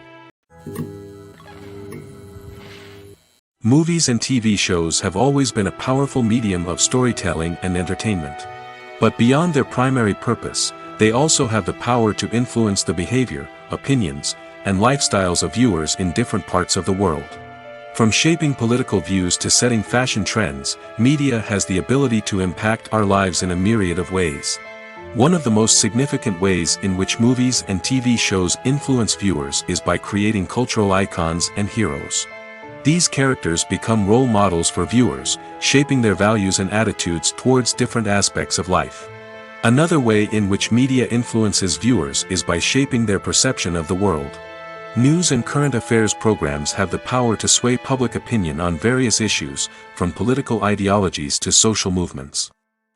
Movies and TV shows have always been a powerful medium of storytelling and entertainment. But beyond their primary purpose, they also have the power to influence the behavior, opinions, and lifestyles of viewers in different parts of the world. From shaping political views to setting fashion trends, media has the ability to impact our lives in a myriad of ways. One of the most significant ways in which movies and TV shows influence viewers is by creating cultural icons and heroes. These characters become role models for viewers, shaping their values and attitudes towards different aspects of life. Another way in which media influences viewers is by shaping their perception of the world. News and current affairs programs have the power to sway public opinion on various issues, from political ideologies to social movements.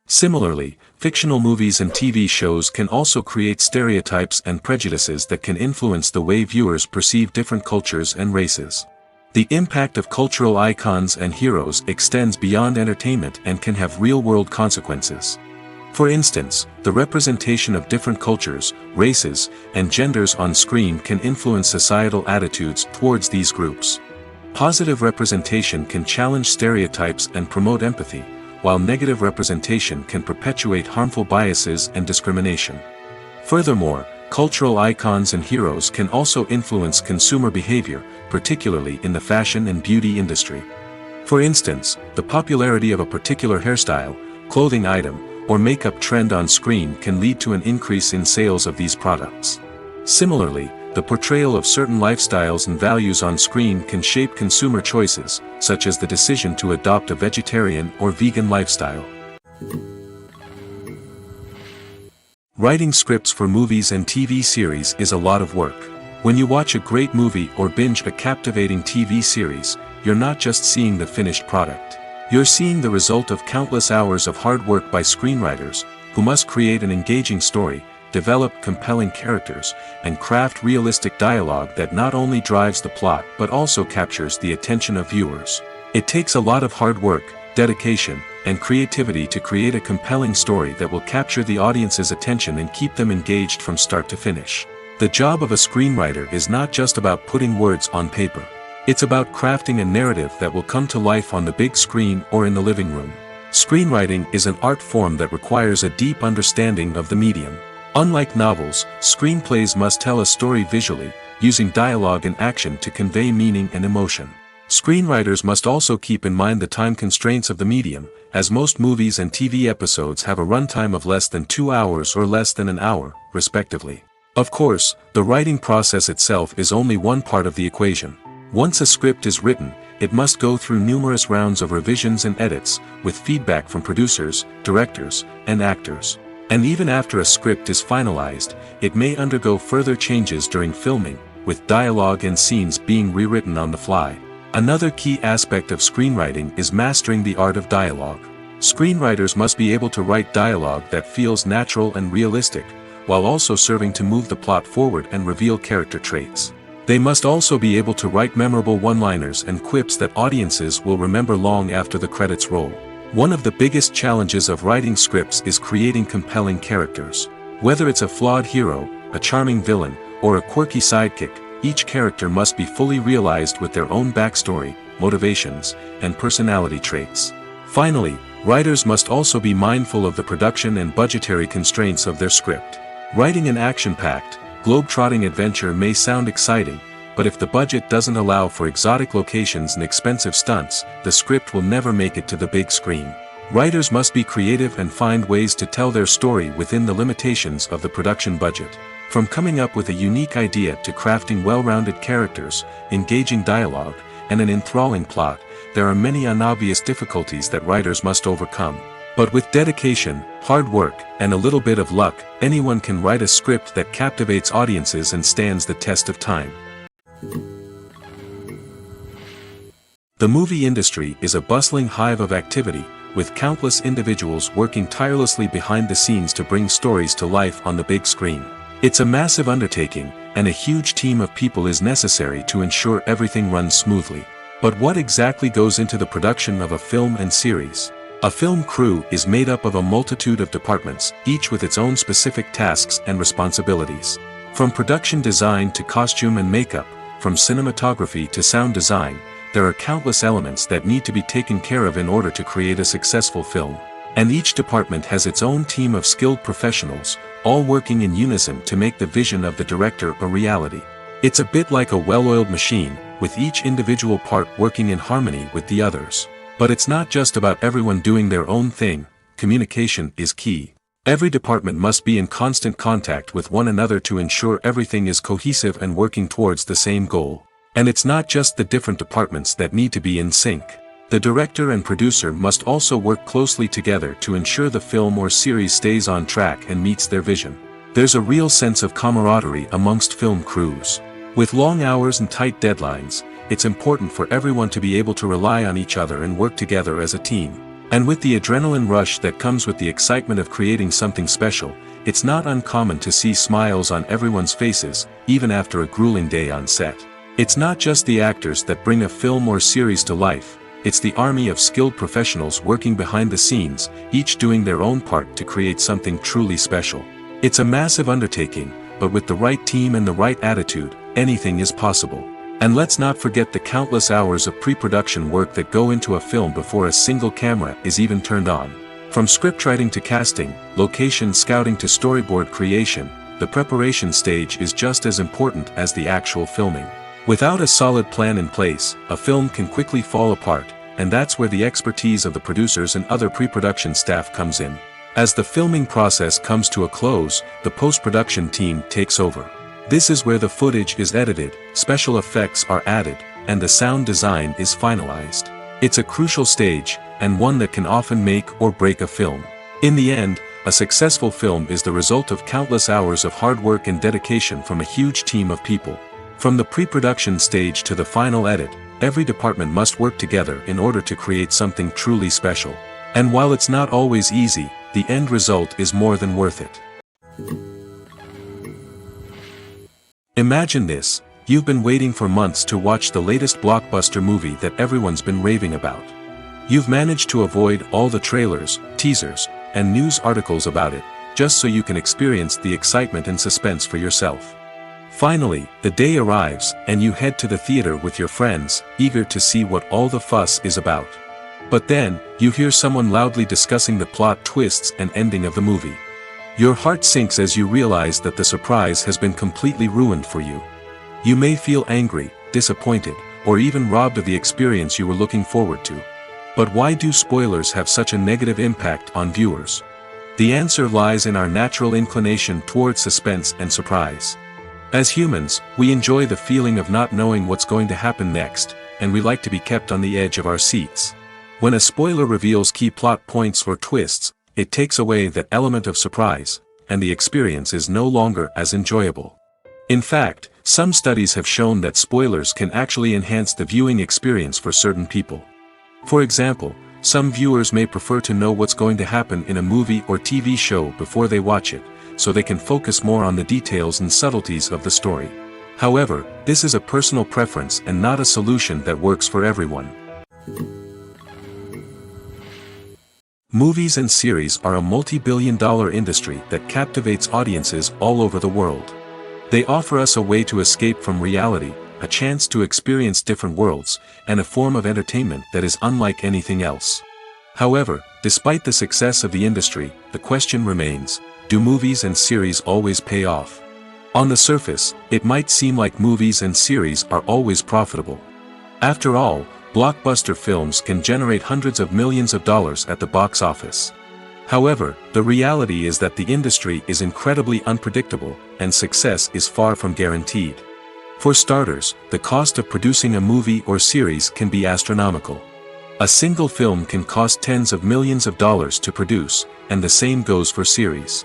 Similarly, fictional movies and TV shows can also create stereotypes and prejudices that can influence the way viewers perceive different cultures and races. The impact of cultural icons and heroes extends beyond entertainment and can have real-world consequences. For instance, the representation of different cultures, races, and genders on screen can influence societal attitudes towards these groups. Positive representation can challenge stereotypes and promote empathy, while negative representation can perpetuate harmful biases and discrimination. Furthermore, cultural icons and heroes can also influence consumer behavior, particularly in the fashion and beauty industry. For instance, the popularity of a particular hairstyle, clothing item, or makeup trend on screen can lead to an increase in sales of these products. Similarly, the portrayal of certain lifestyles and values on screen can shape consumer choices, such as the decision to adopt a vegetarian or vegan lifestyle. Writing scripts for movies and TV series is a lot of work. When you watch a great movie or binge a captivating TV series, you're not just seeing the finished product. You're seeing the result of countless hours of hard work by screenwriters, who must create an engaging story, develop compelling characters, and craft realistic dialogue that not only drives the plot but also captures the attention of viewers. It takes a lot of hard work, dedication, and creativity to create a compelling story that will capture the audience's attention and keep them engaged from start to finish. The job of a screenwriter is not just about putting words on paper. It's about crafting a narrative that will come to life on the big screen or in the living room. Screenwriting is an art form that requires a deep understanding of the medium. Unlike novels, screenplays must tell a story visually, using dialogue and action to convey meaning and emotion. Screenwriters must also keep in mind the time constraints of the medium, as most movies and TV episodes have a runtime of less than 2 hours or less than an hour, respectively. Of course, the writing process itself is only one part of the equation. Once a script is written, it must go through numerous rounds of revisions and edits, with feedback from producers, directors, and actors. And even after a script is finalized, it may undergo further changes during filming, with dialogue and scenes being rewritten on the fly. Another key aspect of screenwriting is mastering the art of dialogue. Screenwriters must be able to write dialogue that feels natural and realistic, while also serving to move the plot forward and reveal character traits. They must also be able to write memorable one-liners and quips that audiences will remember long after the credits roll. One of the biggest challenges of writing scripts is creating compelling characters. Whether it's a flawed hero, a charming villain, or a quirky sidekick, each character must be fully realized with their own backstory, motivations, and personality traits. Finally, writers must also be mindful of the production and budgetary constraints of their script. Writing an action-packed, globe-trotting adventure may sound exciting, but if the budget doesn't allow for exotic locations and expensive stunts, the script will never make it to the big screen. Writers must be creative and find ways to tell their story within the limitations of the production budget. From coming up with a unique idea to crafting well-rounded characters, engaging dialogue, and an enthralling plot, there are many unobvious difficulties that writers must overcome. But with dedication, hard work, and a little bit of luck, anyone can write a script that captivates audiences and stands the test of time. The movie industry is a bustling hive of activity, with countless individuals working tirelessly behind the scenes to bring stories to life on the big screen. It's a massive undertaking, and a huge team of people is necessary to ensure everything runs smoothly. But what exactly goes into the production of a film and series? A film crew is made up of a multitude of departments, each with its own specific tasks and responsibilities. From production design to costume and makeup, from cinematography to sound design, there are countless elements that need to be taken care of in order to create a successful film. And each department has its own team of skilled professionals, all working in unison to make the vision of the director a reality. It's a bit like a well-oiled machine, with each individual part working in harmony with the others. But it's not just about everyone doing their own thing. Communication is key. Every department must be in constant contact with one another to ensure everything is cohesive and working towards the same goal. And it's not just the different departments that need to be in sync. The director and producer must also work closely together to ensure the film or series stays on track and meets their vision. There's a real sense of camaraderie amongst film crews. With long hours and tight deadlines, it's important for everyone to be able to rely on each other and work together as a team. And with the adrenaline rush that comes with the excitement of creating something special, it's not uncommon to see smiles on everyone's faces, even after a grueling day on set. It's not just the actors that bring a film or series to life, it's the army of skilled professionals working behind the scenes, each doing their own part to create something truly special. It's a massive undertaking, but with the right team and the right attitude, anything is possible. And let's not forget the countless hours of pre-production work that go into a film before a single camera is even turned on. From scriptwriting to casting, location scouting to storyboard creation, the preparation stage is just as important as the actual filming. Without a solid plan in place, a film can quickly fall apart, and that's where the expertise of the producers and other pre-production staff comes in. As the filming process comes to a close, the post-production team takes over. This is where the footage is edited, special effects are added, and the sound design is finalized. It's a crucial stage, and one that can often make or break a film. In the end, a successful film is the result of countless hours of hard work and dedication from a huge team of people. From the pre-production stage to the final edit, every department must work together in order to create something truly special. And while it's not always easy, the end result is more than worth it. Imagine this, you've been waiting for months to watch the latest blockbuster movie that everyone's been raving about. You've managed to avoid all the trailers, teasers, and news articles about it, just so you can experience the excitement and suspense for yourself. Finally, the day arrives, and you head to the theater with your friends, eager to see what all the fuss is about. But then, you hear someone loudly discussing the plot twists and ending of the movie. Your heart sinks as you realize that the surprise has been completely ruined for you. You may feel angry, disappointed, or even robbed of the experience you were looking forward to. But why do spoilers have such a negative impact on viewers? The answer lies in our natural inclination towards suspense and surprise. As humans, we enjoy the feeling of not knowing what's going to happen next, and we like to be kept on the edge of our seats. When a spoiler reveals key plot points or twists, it takes away that element of surprise, and the experience is no longer as enjoyable. In fact, some studies have shown that spoilers can actually enhance the viewing experience for certain people. For example, some viewers may prefer to know what's going to happen in a movie or TV show before they watch it, so they can focus more on the details and subtleties of the story. However, this is a personal preference and not a solution that works for everyone. Movies and series are a multi-billion-dollar industry that captivates audiences all over the world. They offer us a way to escape from reality, a chance to experience different worlds, and a form of entertainment that is unlike anything else. However, despite the success of the industry, the question remains, do movies and series always pay off? On the surface, it might seem like movies and series are always profitable. After all, blockbuster films can generate hundreds of millions of dollars at the box office. However, the reality is that the industry is incredibly unpredictable, and success is far from guaranteed. For starters, the cost of producing a movie or series can be astronomical. A single film can cost tens of millions of dollars to produce, and the same goes for series.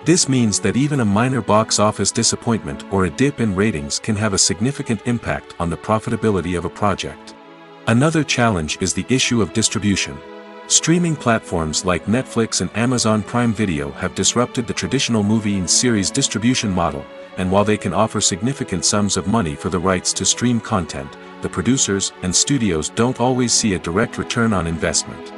This means that even a minor box office disappointment or a dip in ratings can have a significant impact on the profitability of a project. Another challenge is the issue of distribution. Streaming platforms like Netflix and Amazon Prime Video have disrupted the traditional movie and series distribution model, and while they can offer significant sums of money for the rights to stream content, the producers and studios don't always see a direct return on investment.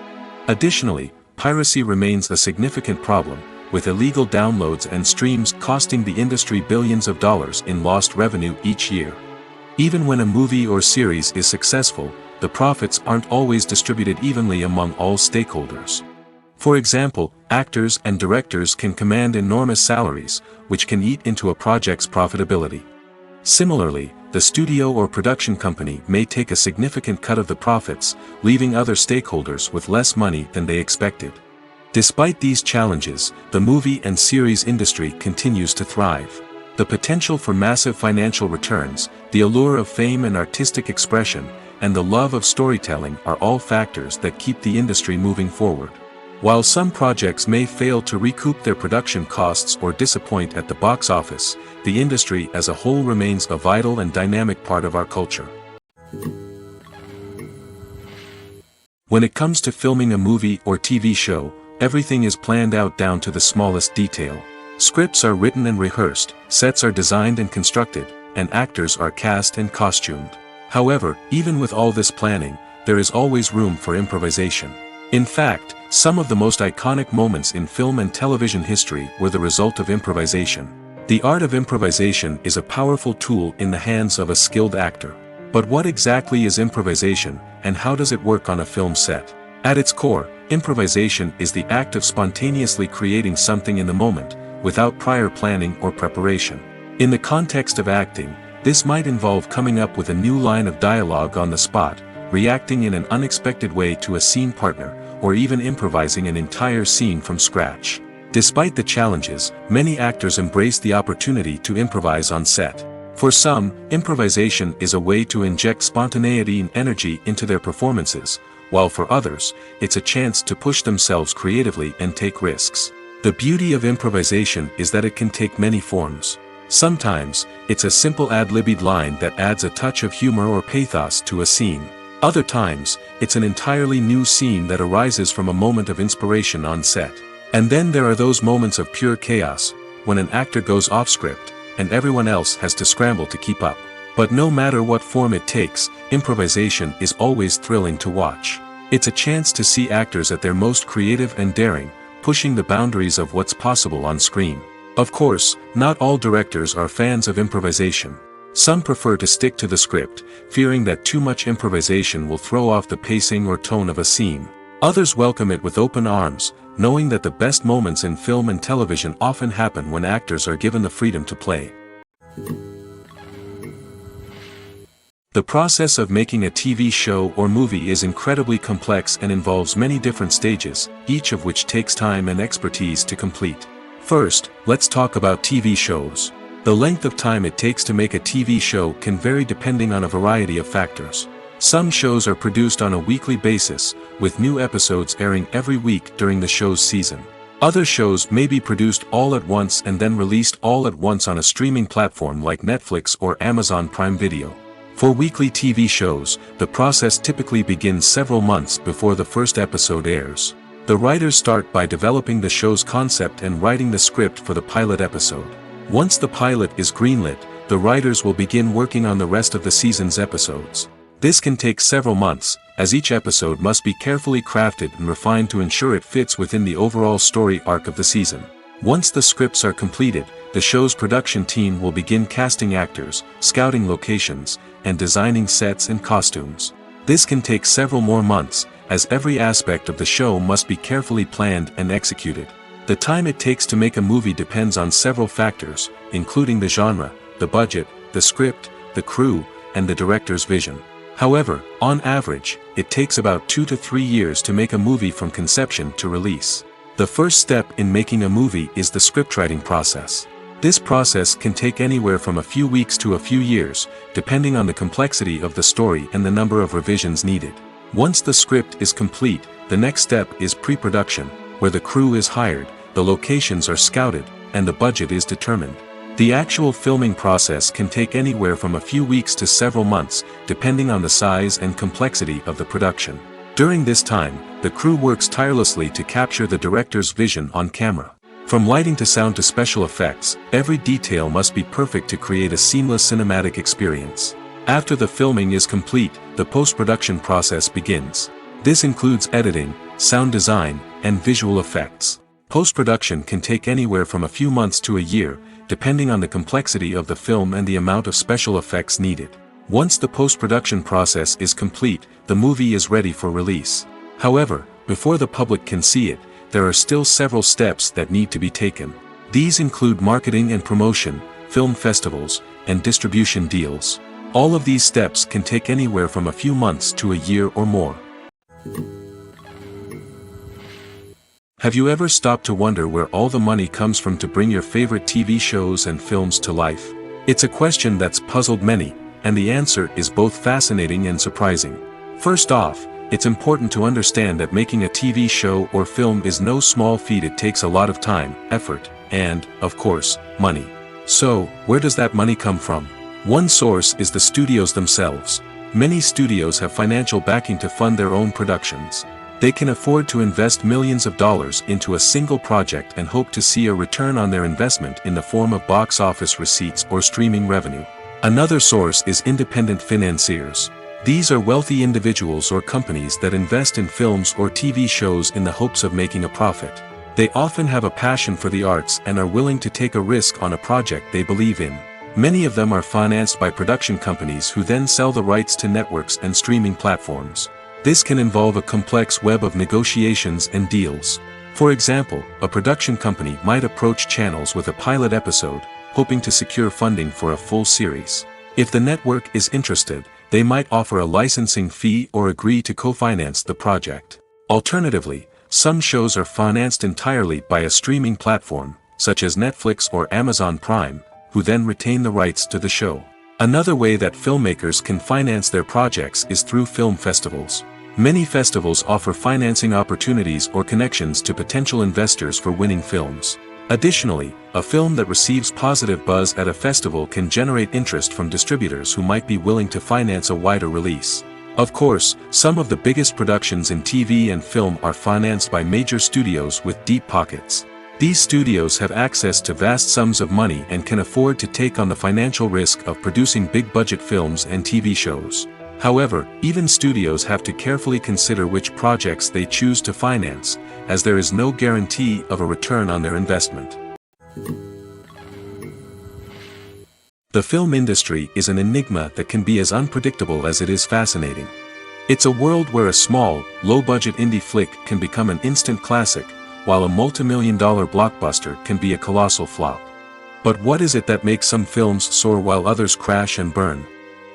Additionally, piracy remains a significant problem, with illegal downloads and streams costing the industry billions of dollars in lost revenue each year. Even when a movie or series is successful, the profits aren't always distributed evenly among all stakeholders. For example, actors and directors can command enormous salaries, which can eat into a project's profitability. Similarly, the studio or production company may take a significant cut of the profits, leaving other stakeholders with less money than they expected. Despite these challenges, the movie and series industry continues to thrive. The potential for massive financial returns, the allure of fame and artistic expression, and the love of storytelling are all factors that keep the industry moving forward. While some projects may fail to recoup their production costs or disappoint at the box office, the industry as a whole remains a vital and dynamic part of our culture. When it comes to filming a movie or TV show, everything is planned out down to the smallest detail. Scripts are written and rehearsed, sets are designed and constructed, and actors are cast and costumed. However, even with all this planning, there is always room for improvisation. In fact, some of the most iconic moments in film and television history were the result of improvisation. The art of improvisation is a powerful tool in the hands of a skilled actor. But what exactly is improvisation, and how does it work on a film set? At its core, improvisation is the act of spontaneously creating something in the moment, without prior planning or preparation. In the context of acting, this might involve coming up with a new line of dialogue on the spot, reacting in an unexpected way to a scene partner, or even improvising an entire scene from scratch. Despite the challenges, many actors embrace the opportunity to improvise on set. For some, improvisation is a way to inject spontaneity and energy into their performances, while for others, it's a chance to push themselves creatively and take risks. The beauty of improvisation is that it can take many forms. Sometimes, it's a simple ad-libbed line that adds a touch of humor or pathos to a scene. Other times, it's an entirely new scene that arises from a moment of inspiration on set. And then there are those moments of pure chaos, when an actor goes off script, and everyone else has to scramble to keep up. But no matter what form it takes, improvisation is always thrilling to watch. It's a chance to see actors at their most creative and daring, pushing the boundaries of what's possible on screen. Of course, not all directors are fans of improvisation. Some prefer to stick to the script, fearing that too much improvisation will throw off the pacing or tone of a scene. Others welcome it with open arms, knowing that the best moments in film and television often happen when actors are given the freedom to play. The process of making a TV show or movie is incredibly complex and involves many different stages, each of which takes time and expertise to complete. First, let's talk about TV shows. The length of time it takes to make a TV show can vary depending on a variety of factors. Some shows are produced on a weekly basis, with new episodes airing every week during the show's season. Other shows may be produced all at once and then released all at once on a streaming platform like Netflix or Amazon Prime Video. For weekly TV shows, the process typically begins several months before the first episode airs. The writers start by developing the show's concept and writing the script for the pilot episode. Once the pilot is greenlit, the writers will begin working on the rest of the season's episodes. This can take several months, as each episode must be carefully crafted and refined to ensure it fits within the overall story arc of the season. Once the scripts are completed, the show's production team will begin casting actors, scouting locations, and designing sets and costumes. This can take several more months, as every aspect of the show must be carefully planned and executed. The time it takes to make a movie depends on several factors, including the genre, the budget, the script, the crew, and the director's vision. However, on average, it takes about 2 to 3 years to make a movie from conception to release. The first step in making a movie is the scriptwriting process. This process can take anywhere from a few weeks to a few years, depending on the complexity of the story and the number of revisions needed. Once the script is complete, the next step is pre-production, where the crew is hired, the locations are scouted, and the budget is determined. The actual filming process can take anywhere from a few weeks to several months, depending on the size and complexity of the production. During this time, the crew works tirelessly to capture the director's vision on camera. From lighting to sound to special effects, every detail must be perfect to create a seamless cinematic experience. After the filming is complete, the post-production process begins. This includes editing, sound design, and visual effects. Post-production can take anywhere from a few months to a year, depending on the complexity of the film and the amount of special effects needed. Once the post-production process is complete, the movie is ready for release. However, before the public can see it, there are still several steps that need to be taken. These include marketing and promotion, film festivals, and distribution deals. All of these steps can take anywhere from a few months to a year or more. Have you ever stopped to wonder where all the money comes from to bring your favorite TV shows and films to life? It's a question that's puzzled many, and the answer is both fascinating and surprising. First off, it's important to understand that making a TV show or film is no small feat. It takes a lot of time, effort, and, of course, money. So, where does that money come from? One source is the studios themselves. Many studios have financial backing to fund their own productions. They can afford to invest millions of dollars into a single project and hope to see a return on their investment in the form of box office receipts or streaming revenue. Another source is independent financiers. These are wealthy individuals or companies that invest in films or TV shows in the hopes of making a profit. They often have a passion for the arts and are willing to take a risk on a project they believe in. Many of them are financed by production companies who then sell the rights to networks and streaming platforms. This can involve a complex web of negotiations and deals. For example, a production company might approach channels with a pilot episode, hoping to secure funding for a full series. If the network is interested, they might offer a licensing fee or agree to co-finance the project. Alternatively, some shows are financed entirely by a streaming platform, such as Netflix or Amazon Prime, who then retain the rights to the show. Another way that filmmakers can finance their projects is through film festivals. Many festivals offer financing opportunities or connections to potential investors for winning films. Additionally, a film that receives positive buzz at a festival can generate interest from distributors who might be willing to finance a wider release. Of course, some of the biggest productions in TV and film are financed by major studios with deep pockets. These studios have access to vast sums of money and can afford to take on the financial risk of producing big-budget films and TV shows. However, even studios have to carefully consider which projects they choose to finance, as there is no guarantee of a return on their investment. The film industry is an enigma that can be as unpredictable as it is fascinating. It's a world where a small, low-budget indie flick can become an instant classic, while a multi-million-dollar blockbuster can be a colossal flop. But what is it that makes some films soar while others crash and burn?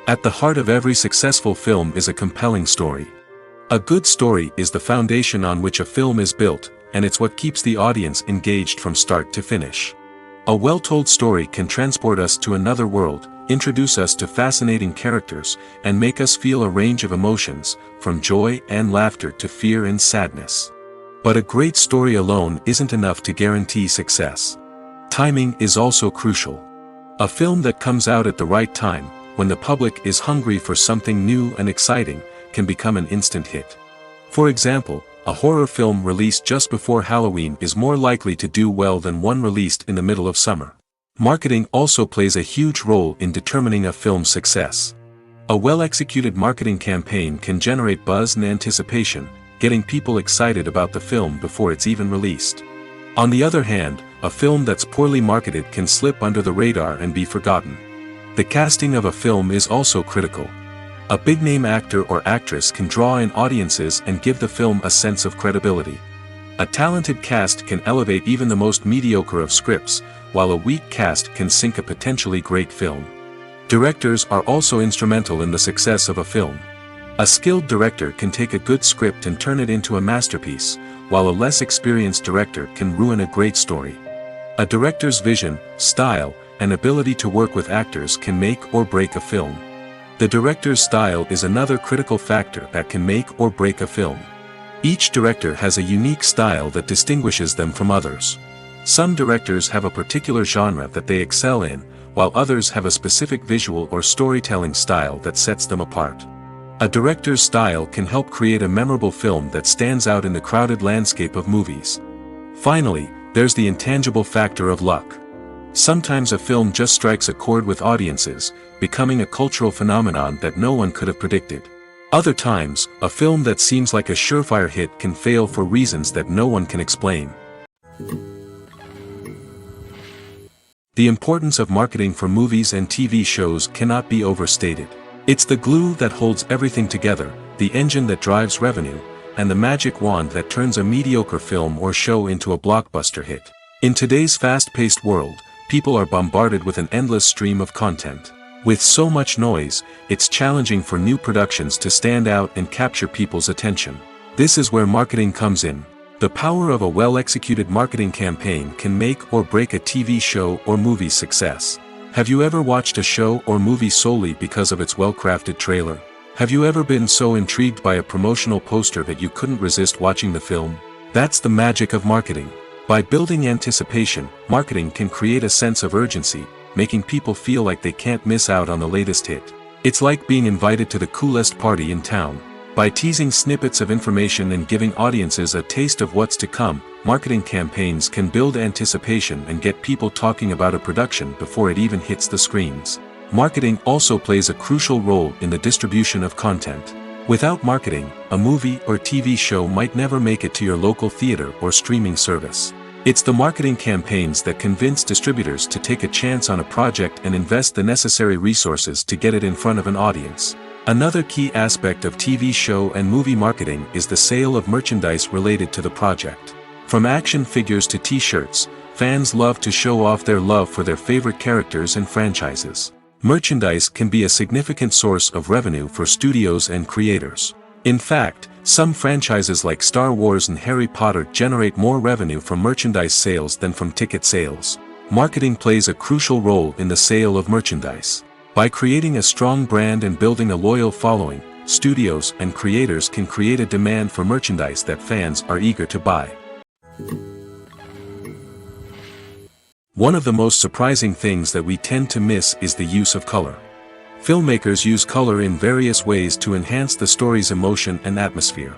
At the heart of every successful film is a compelling story. A good story is the foundation on which a film is built, and it's what keeps the audience engaged from start to finish. A well-told story can transport us to another world, introduce us to fascinating characters, and make us feel a range of emotions, from joy and laughter to fear and sadness. But a great story alone isn't enough to guarantee success. Timing is also crucial. A film that comes out at the right time, when the public is hungry for something new and exciting, can become an instant hit. For example, a horror film released just before Halloween is more likely to do well than one released in the middle of summer. Marketing also plays a huge role in determining a film's success. A well-executed marketing campaign can generate buzz and anticipation, getting people excited about the film before it's even released. On the other hand, a film that's poorly marketed can slip under the radar and be forgotten. The casting of a film is also critical. A big-name actor or actress can draw in audiences and give the film a sense of credibility. A talented cast can elevate even the most mediocre of scripts, while a weak cast can sink a potentially great film. Directors are also instrumental in the success of a film. A skilled director can take a good script and turn it into a masterpiece, while a less experienced director can ruin a great story. A director's vision, style, and ability to work with actors can make or break a film. The director's style is another critical factor that can make or break a film. Each director has a unique style that distinguishes them from others. Some directors have a particular genre that they excel in, while others have a specific visual or storytelling style that sets them apart. A director's style can help create a memorable film that stands out in the crowded landscape of movies. Finally, there's the intangible factor of luck. Sometimes a film just strikes a chord with audiences, becoming a cultural phenomenon that no one could have predicted. Other times, a film that seems like a surefire hit can fail for reasons that no one can explain. The importance of marketing for movies and TV shows cannot be overstated. It's the glue that holds everything together, the engine that drives revenue, and the magic wand that turns a mediocre film or show into a blockbuster hit. In today's fast-paced world, people are bombarded with an endless stream of content. With so much noise, it's challenging for new productions to stand out and capture people's attention. This is where marketing comes in. The power of a well-executed marketing campaign can make or break a TV show or movie's success. Have you ever watched a show or movie solely because of its well-crafted trailer? Have you ever been so intrigued by a promotional poster that you couldn't resist watching the film? That's the magic of marketing. By building anticipation, marketing can create a sense of urgency, making people feel like they can't miss out on the latest hit. It's like being invited to the coolest party in town. By teasing snippets of information and giving audiences a taste of what's to come, marketing campaigns can build anticipation and get people talking about a production before it even hits the screens. Marketing also plays a crucial role in the distribution of content. Without marketing, a movie or TV show might never make it to your local theater or streaming service. It's the marketing campaigns that convince distributors to take a chance on a project and invest the necessary resources to get it in front of an audience. Another key aspect of TV show and movie marketing is the sale of merchandise related to the project. From action figures to t-shirts, fans love to show off their love for their favorite characters and franchises. Merchandise can be a significant source of revenue for studios and creators. In fact, some franchises like Star Wars and Harry Potter generate more revenue from merchandise sales than from ticket sales. Marketing plays a crucial role in the sale of merchandise. By creating a strong brand and building a loyal following, studios and creators can create a demand for merchandise that fans are eager to buy. One of the most surprising things that we tend to miss is the use of color. Filmmakers use color in various ways to enhance the story's emotion and atmosphere.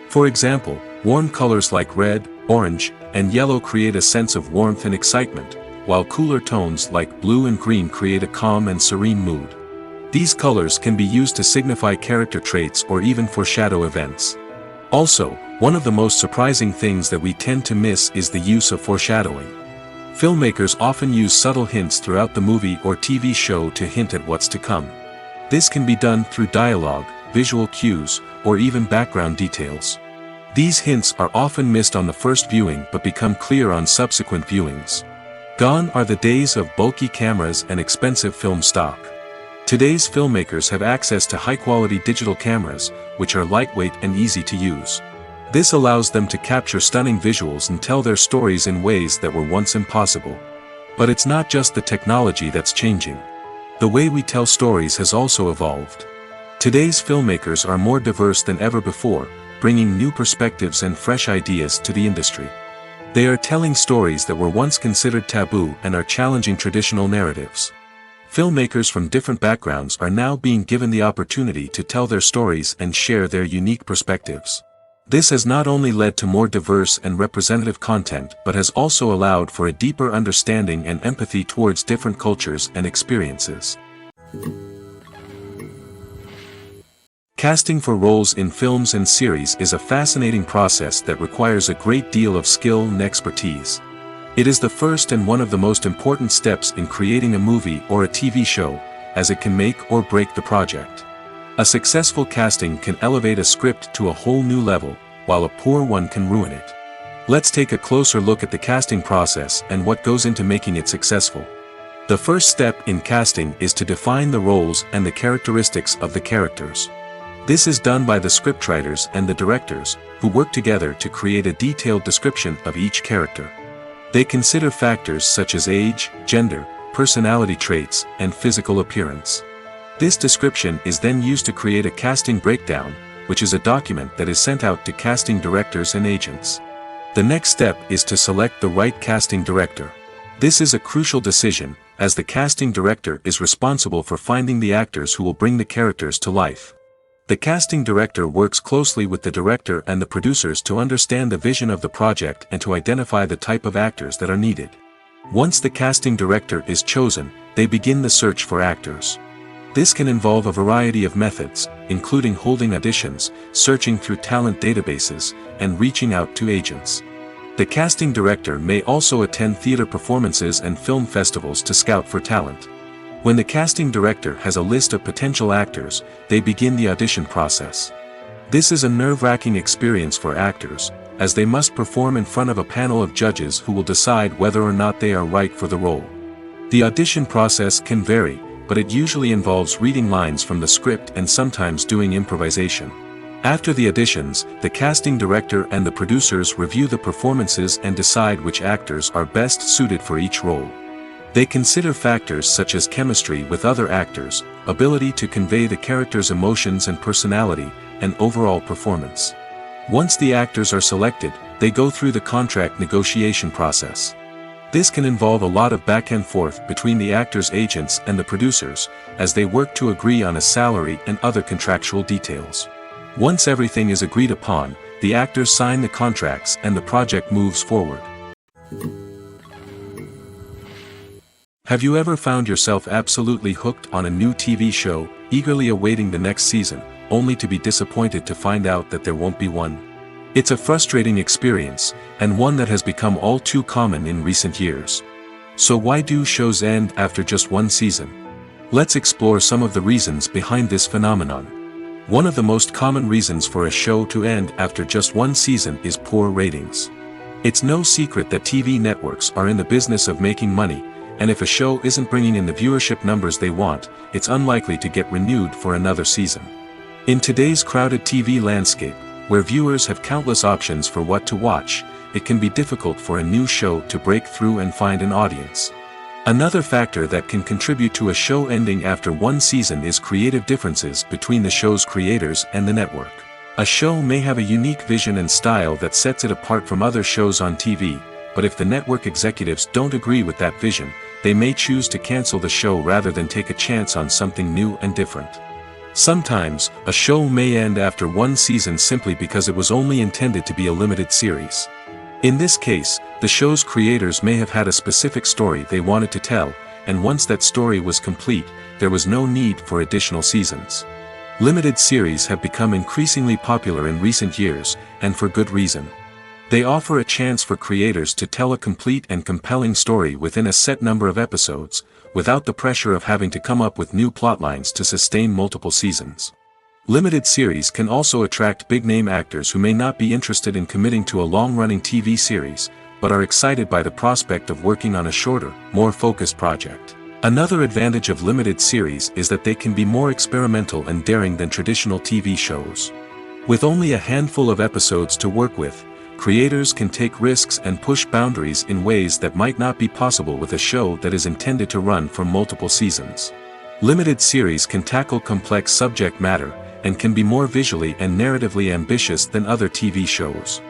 For example, warm colors like red, orange, and yellow create a sense of warmth and excitement, while cooler tones like blue and green create a calm and serene mood. These colors can be used to signify character traits or even foreshadow events. Also, one of the most surprising things that we tend to miss is the use of foreshadowing. Filmmakers often use subtle hints throughout the movie or TV show to hint at what's to come. This can be done through dialogue, visual cues, or even background details. These hints are often missed on the first viewing but become clear on subsequent viewings. Gone are the days of bulky cameras and expensive film stock. Today's filmmakers have access to high-quality digital cameras, which are lightweight and easy to use. This allows them to capture stunning visuals and tell their stories in ways that were once impossible. But it's not just the technology that's changing. The way we tell stories has also evolved. Today's filmmakers are more diverse than ever before, bringing new perspectives and fresh ideas to the industry. They are telling stories that were once considered taboo and are challenging traditional narratives. Filmmakers from different backgrounds are now being given the opportunity to tell their stories and share their unique perspectives. This has not only led to more diverse and representative content but has also allowed for a deeper understanding and empathy towards different cultures and experiences. Casting for roles in films and series is a fascinating process that requires a great deal of skill and expertise. It is the first and one of the most important steps in creating a movie or a TV show, as it can make or break the project. A successful casting can elevate a script to a whole new level, while a poor one can ruin it. Let's take a closer look at the casting process and what goes into making it successful. The first step in casting is to define the roles and the characteristics of the characters. This is done by the scriptwriters and the directors, who work together to create a detailed description of each character. They consider factors such as age, gender, personality traits, and physical appearance. This description is then used to create a casting breakdown, which is a document that is sent out to casting directors and agents. The next step is to select the right casting director. This is a crucial decision, as the casting director is responsible for finding the actors who will bring the characters to life. The casting director works closely with the director and the producers to understand the vision of the project and to identify the type of actors that are needed. Once the casting director is chosen, they begin the search for actors. This can involve a variety of methods, including holding auditions, searching through talent databases, and reaching out to agents. The casting director may also attend theater performances and film festivals to scout for talent. When the casting director has a list of potential actors, they begin the audition process. This is a nerve-wracking experience for actors, as they must perform in front of a panel of judges who will decide whether or not they are right for the role. The audition process can vary, but it usually involves reading lines from the script and sometimes doing improvisation. After the auditions, the casting director and the producers review the performances and decide which actors are best suited for each role. They consider factors such as chemistry with other actors, ability to convey the character's emotions and personality, and overall performance. Once the actors are selected, they go through the contract negotiation process. This can involve a lot of back and forth between the actors' agents and the producers, as they work to agree on a salary and other contractual details. Once everything is agreed upon, the actors sign the contracts and the project moves forward. Have you ever found yourself absolutely hooked on a new TV show, eagerly awaiting the next season, only to be disappointed to find out that there won't be one? It's a frustrating experience, and one that has become all too common in recent years. So why do shows end after just one season? Let's explore some of the reasons behind this phenomenon. One of the most common reasons for a show to end after just one season is poor ratings. It's no secret that TV networks are in the business of making money, and if a show isn't bringing in the viewership numbers they want, it's unlikely to get renewed for another season. In today's crowded TV landscape, where viewers have countless options for what to watch, it can be difficult for a new show to break through and find an audience. Another factor that can contribute to a show ending after one season is creative differences between the show's creators and the network. A show may have a unique vision and style that sets it apart from other shows on TV, but if the network executives don't agree with that vision, they may choose to cancel the show rather than take a chance on something new and different. Sometimes, a show may end after one season simply because it was only intended to be a limited series. In this case, the show's creators may have had a specific story they wanted to tell, and once that story was complete, there was no need for additional seasons. Limited series have become increasingly popular in recent years, and for good reason. They offer a chance for creators to tell a complete and compelling story within a set number of episodes, without the pressure of having to come up with new plotlines to sustain multiple seasons. Limited series can also attract big-name actors who may not be interested in committing to a long-running TV series, but are excited by the prospect of working on a shorter, more focused project. Another advantage of limited series is that they can be more experimental and daring than traditional TV shows. With only a handful of episodes to work with, creators can take risks and push boundaries in ways that might not be possible with a show that is intended to run for multiple seasons. Limited series can tackle complex subject matter, and can be more visually and narratively ambitious than other TV shows.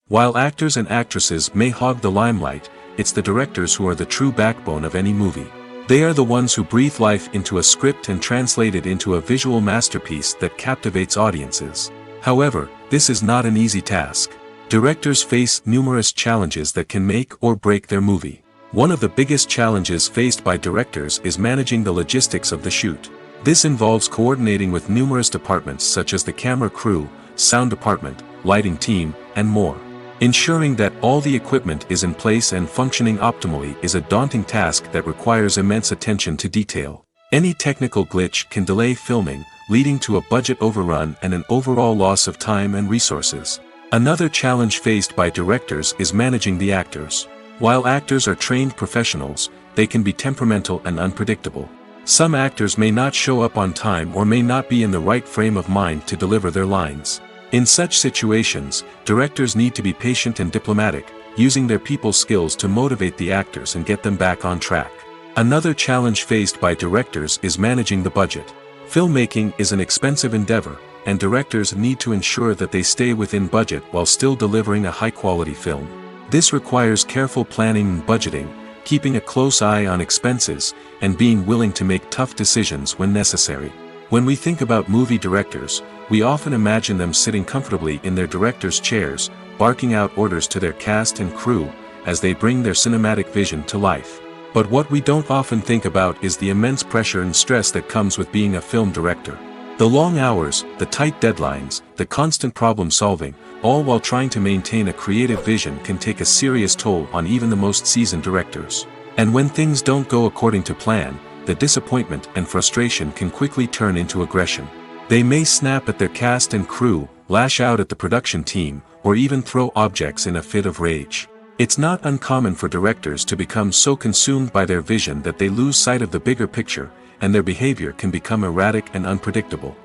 While actors and actresses may hog the limelight, it's the directors who are the true backbone of any movie. They are the ones who breathe life into a script and translate it into a visual masterpiece that captivates audiences. However, this is not an easy task. Directors face numerous challenges that can make or break their movie. One of the biggest challenges faced by directors is managing the logistics of the shoot. This involves coordinating with numerous departments such as the camera crew, sound department, lighting team, and more. Ensuring that all the equipment is in place and functioning optimally is a daunting task that requires immense attention to detail. Any technical glitch can delay filming, leading to a budget overrun and an overall loss of time and resources. Another challenge faced by directors is managing the actors. While actors are trained professionals, they can be temperamental and unpredictable. Some actors may not show up on time or may not be in the right frame of mind to deliver their lines. In such situations, directors need to be patient and diplomatic, using their people skills to motivate the actors and get them back on track. Another challenge faced by directors is managing the budget. Filmmaking is an expensive endeavor, and directors need to ensure that they stay within budget while still delivering a high-quality film. This requires careful planning and budgeting, keeping a close eye on expenses, and being willing to make tough decisions when necessary. When we think about movie directors, we often imagine them sitting comfortably in their director's chairs, barking out orders to their cast and crew, as they bring their cinematic vision to life. But what we don't often think about is the immense pressure and stress that comes with being a film director. The long hours, the tight deadlines, the constant problem solving, all while trying to maintain a creative vision can take a serious toll on even the most seasoned directors. And when things don't go according to plan, the disappointment and frustration can quickly turn into aggression. They may snap at their cast and crew, lash out at the production team, or even throw objects in a fit of rage. It's not uncommon for directors to become so consumed by their vision that they lose sight of the bigger picture, and their behavior can become erratic and unpredictable.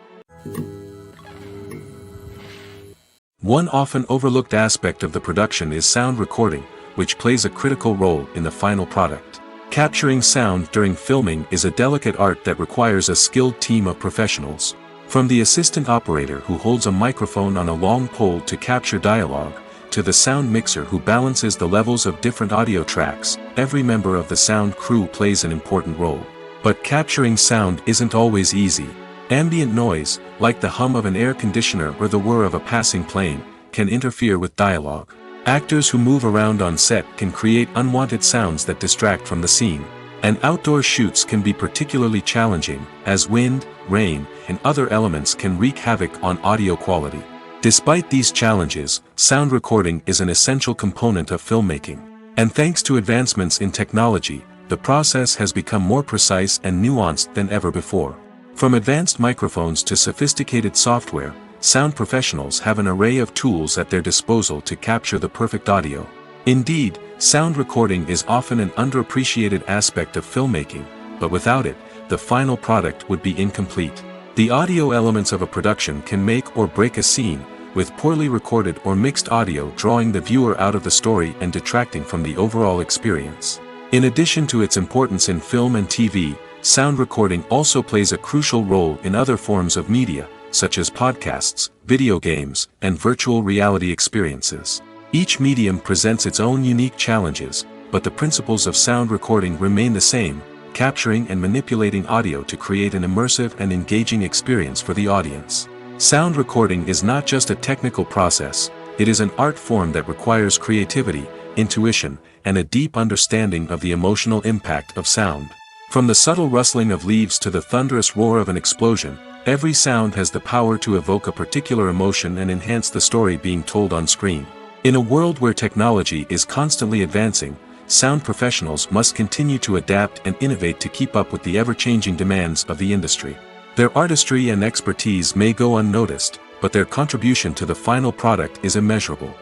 One often overlooked aspect of the production is sound recording, which plays a critical role in the final product. Capturing sound during filming is a delicate art that requires a skilled team of professionals. From the assistant operator who holds a microphone on a long pole to capture dialogue, to the sound mixer who balances the levels of different audio tracks, every member of the sound crew plays an important role. But capturing sound isn't always easy. Ambient noise, like the hum of an air conditioner or the whir of a passing plane, can interfere with dialogue. Actors who move around on set can create unwanted sounds that distract from the scene. And outdoor shoots can be particularly challenging, as wind, rain, and other elements can wreak havoc on audio quality. Despite these challenges, sound recording is an essential component of filmmaking. And thanks to advancements in technology, the process has become more precise and nuanced than ever before. From advanced microphones to sophisticated software, sound professionals have an array of tools at their disposal to capture the perfect audio. Indeed, sound recording is often an underappreciated aspect of filmmaking, but without it, the final product would be incomplete. The audio elements of a production can make or break a scene, with poorly recorded or mixed audio drawing the viewer out of the story and detracting from the overall experience. In addition to its importance in film and TV, sound recording also plays a crucial role in other forms of media, such as podcasts, video games, and virtual reality experiences. Each medium presents its own unique challenges, but the principles of sound recording remain the same, capturing and manipulating audio to create an immersive and engaging experience for the audience. Sound recording is not just a technical process, it is an art form that requires creativity, intuition, and a deep understanding of the emotional impact of sound. From the subtle rustling of leaves to the thunderous roar of an explosion, every sound has the power to evoke a particular emotion and enhance the story being told on screen. In a world where technology is constantly advancing, sound professionals must continue to adapt and innovate to keep up with the ever-changing demands of the industry. Their artistry and expertise may go unnoticed, but their contribution to the final product is immeasurable.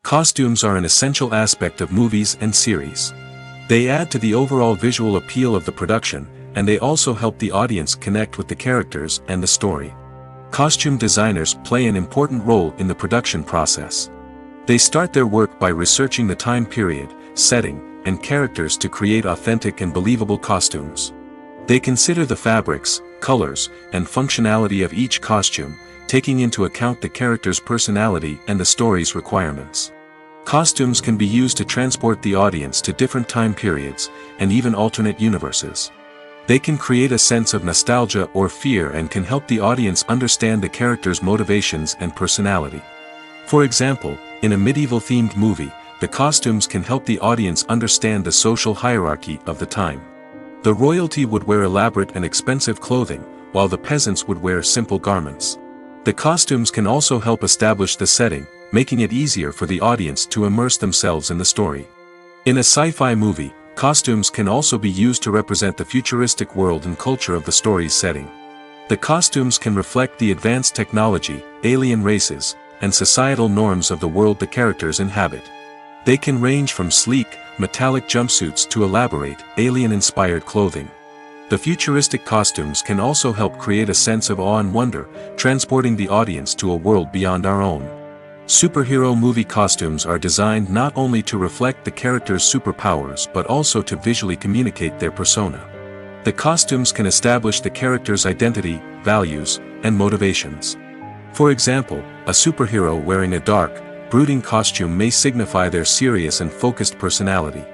Costumes are an essential aspect of movies and series. They add to the overall visual appeal of the production, and they also help the audience connect with the characters and the story. Costume designers play an important role in the production process. They start their work by researching the time period, setting, and characters to create authentic and believable costumes. They consider the fabrics, colors, and functionality of each costume, taking into account the character's personality and the story's requirements. Costumes can be used to transport the audience to different time periods, and even alternate universes. They can create a sense of nostalgia or fear and can help the audience understand the character's motivations and personality. For example, in a medieval-themed movie, the costumes can help the audience understand the social hierarchy of the time. The royalty would wear elaborate and expensive clothing, while the peasants would wear simple garments. The costumes can also help establish the setting, making it easier for the audience to immerse themselves in the story. In a sci-fi movie, costumes can also be used to represent the futuristic world and culture of the story's setting. The costumes can reflect the advanced technology, alien races, and societal norms of the world the characters inhabit. They can range from sleek, metallic jumpsuits to elaborate, alien-inspired clothing. The futuristic costumes can also help create a sense of awe and wonder, transporting the audience to a world beyond our own. Superhero movie costumes are designed not only to reflect the character's superpowers but also to visually communicate their persona. The costumes can establish the character's identity, values, and motivations. For example, a superhero wearing a dark, brooding costume may signify their serious and focused personality.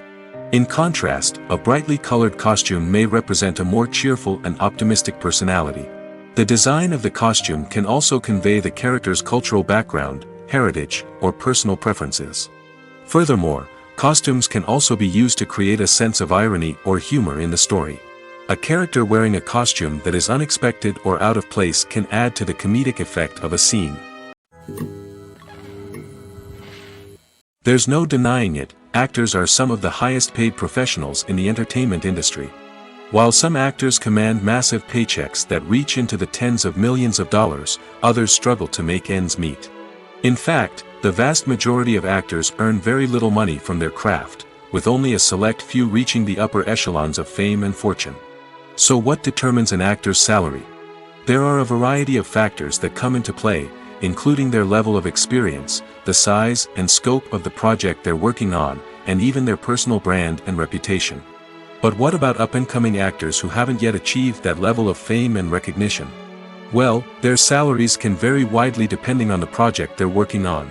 In contrast, a brightly colored costume may represent a more cheerful and optimistic personality. The design of the costume can also convey the character's cultural background, heritage, or personal preferences. Furthermore, costumes can also be used to create a sense of irony or humor in the story. A character wearing a costume that is unexpected or out of place can add to the comedic effect of a scene. There's no denying it, actors are some of the highest paid professionals in the entertainment industry. While some actors command massive paychecks that reach into the tens of millions of dollars, others struggle to make ends meet. In fact, the vast majority of actors earn very little money from their craft, with only a select few reaching the upper echelons of fame and fortune. So what determines an actor's salary? There are a variety of factors that come into play, including their level of experience, the size and scope of the project they're working on, and even their personal brand and reputation. But what about up-and-coming actors who haven't yet achieved that level of fame and recognition? Well, their salaries can vary widely depending on the project they're working on.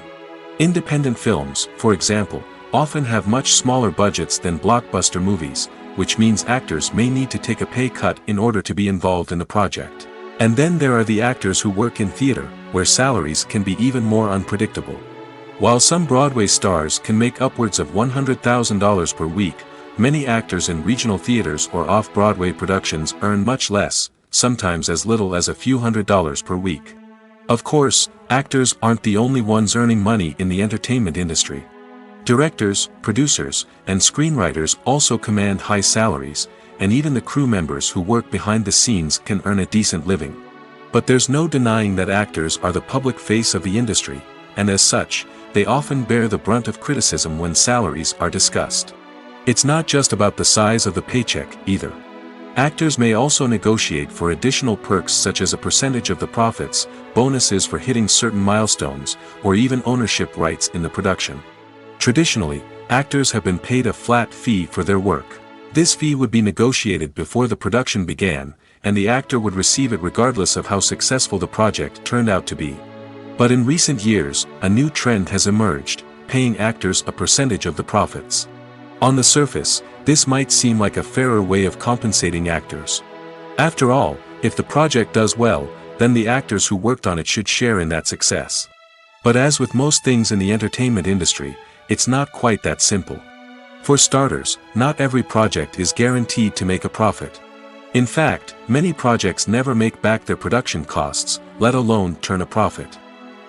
Independent films, for example, often have much smaller budgets than blockbuster movies, which means actors may need to take a pay cut in order to be involved in the project. And then there are the actors who work in theater, where salaries can be even more unpredictable. While some Broadway stars can make upwards of $100,000 per week, many actors in regional theaters or off-Broadway productions earn much less, sometimes as little as a few $100s per week. Of course, actors aren't the only ones earning money in the entertainment industry. Directors, producers, and screenwriters also command high salaries, and even the crew members who work behind the scenes can earn a decent living. But there's no denying that actors are the public face of the industry, and as such, they often bear the brunt of criticism when salaries are discussed. It's not just about the size of the paycheck, either. Actors may also negotiate for additional perks such as a percentage of the profits, bonuses for hitting certain milestones, or even ownership rights in the production. Traditionally, actors have been paid a flat fee for their work. This fee would be negotiated before the production began, and the actor would receive it regardless of how successful the project turned out to be. But in recent years, a new trend has emerged, paying actors a percentage of the profits. On the surface, this might seem like a fairer way of compensating actors. After all, if the project does well, then the actors who worked on it should share in that success. But as with most things in the entertainment industry, it's not quite that simple. For starters, not every project is guaranteed to make a profit. In fact, many projects never make back their production costs, let alone turn a profit.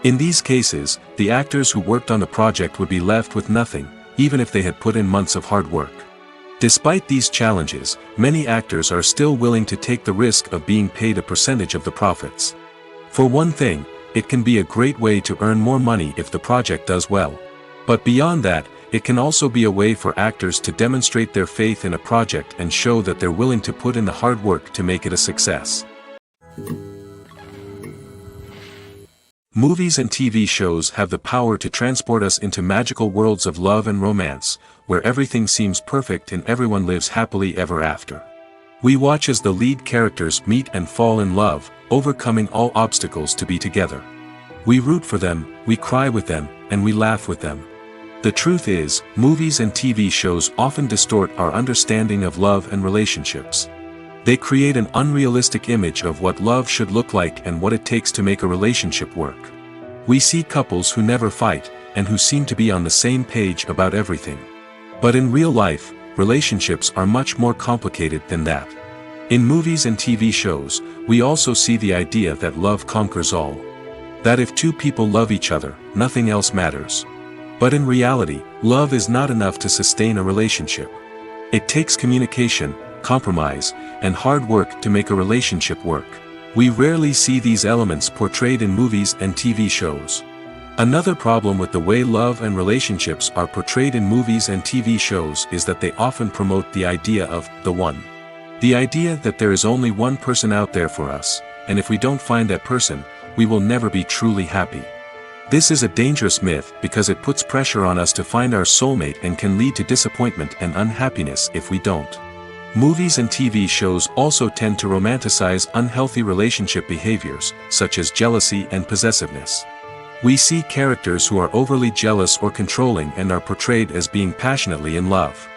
In these cases, the actors who worked on the project would be left with nothing, even if they had put in months of hard work. Despite these challenges, many actors are still willing to take the risk of being paid a percentage of the profits. For one thing, it can be a great way to earn more money if the project does well. But beyond that, it can also be a way for actors to demonstrate their faith in a project and show that they're willing to put in the hard work to make it a success. Movies and TV shows have the power to transport us into magical worlds of love and romance, where everything seems perfect and everyone lives happily ever after. We watch as the lead characters meet and fall in love, overcoming all obstacles to be together. We root for them, we cry with them, and we laugh with them. The truth is, movies and TV shows often distort our understanding of love and relationships. They create an unrealistic image of what love should look like and what it takes to make a relationship work. We see couples who never fight, and who seem to be on the same page about everything. But in real life, relationships are much more complicated than that. In movies and TV shows, we also see the idea that love conquers all. That if two people love each other, nothing else matters. But in reality, love is not enough to sustain a relationship. It takes communication, compromise, and hard work to make a relationship work. We rarely see these elements portrayed in movies and TV shows. Another problem with the way love and relationships are portrayed in movies and TV shows is that they often promote the idea of the one. The idea that there is only one person out there for us, and if we don't find that person, we will never be truly happy. This is a dangerous myth because it puts pressure on us to find our soulmate and can lead to disappointment and unhappiness if we don't. Movies and TV shows also tend to romanticize unhealthy relationship behaviors, such as jealousy and possessiveness. We see characters who are overly jealous or controlling and are portrayed as being passionately in love.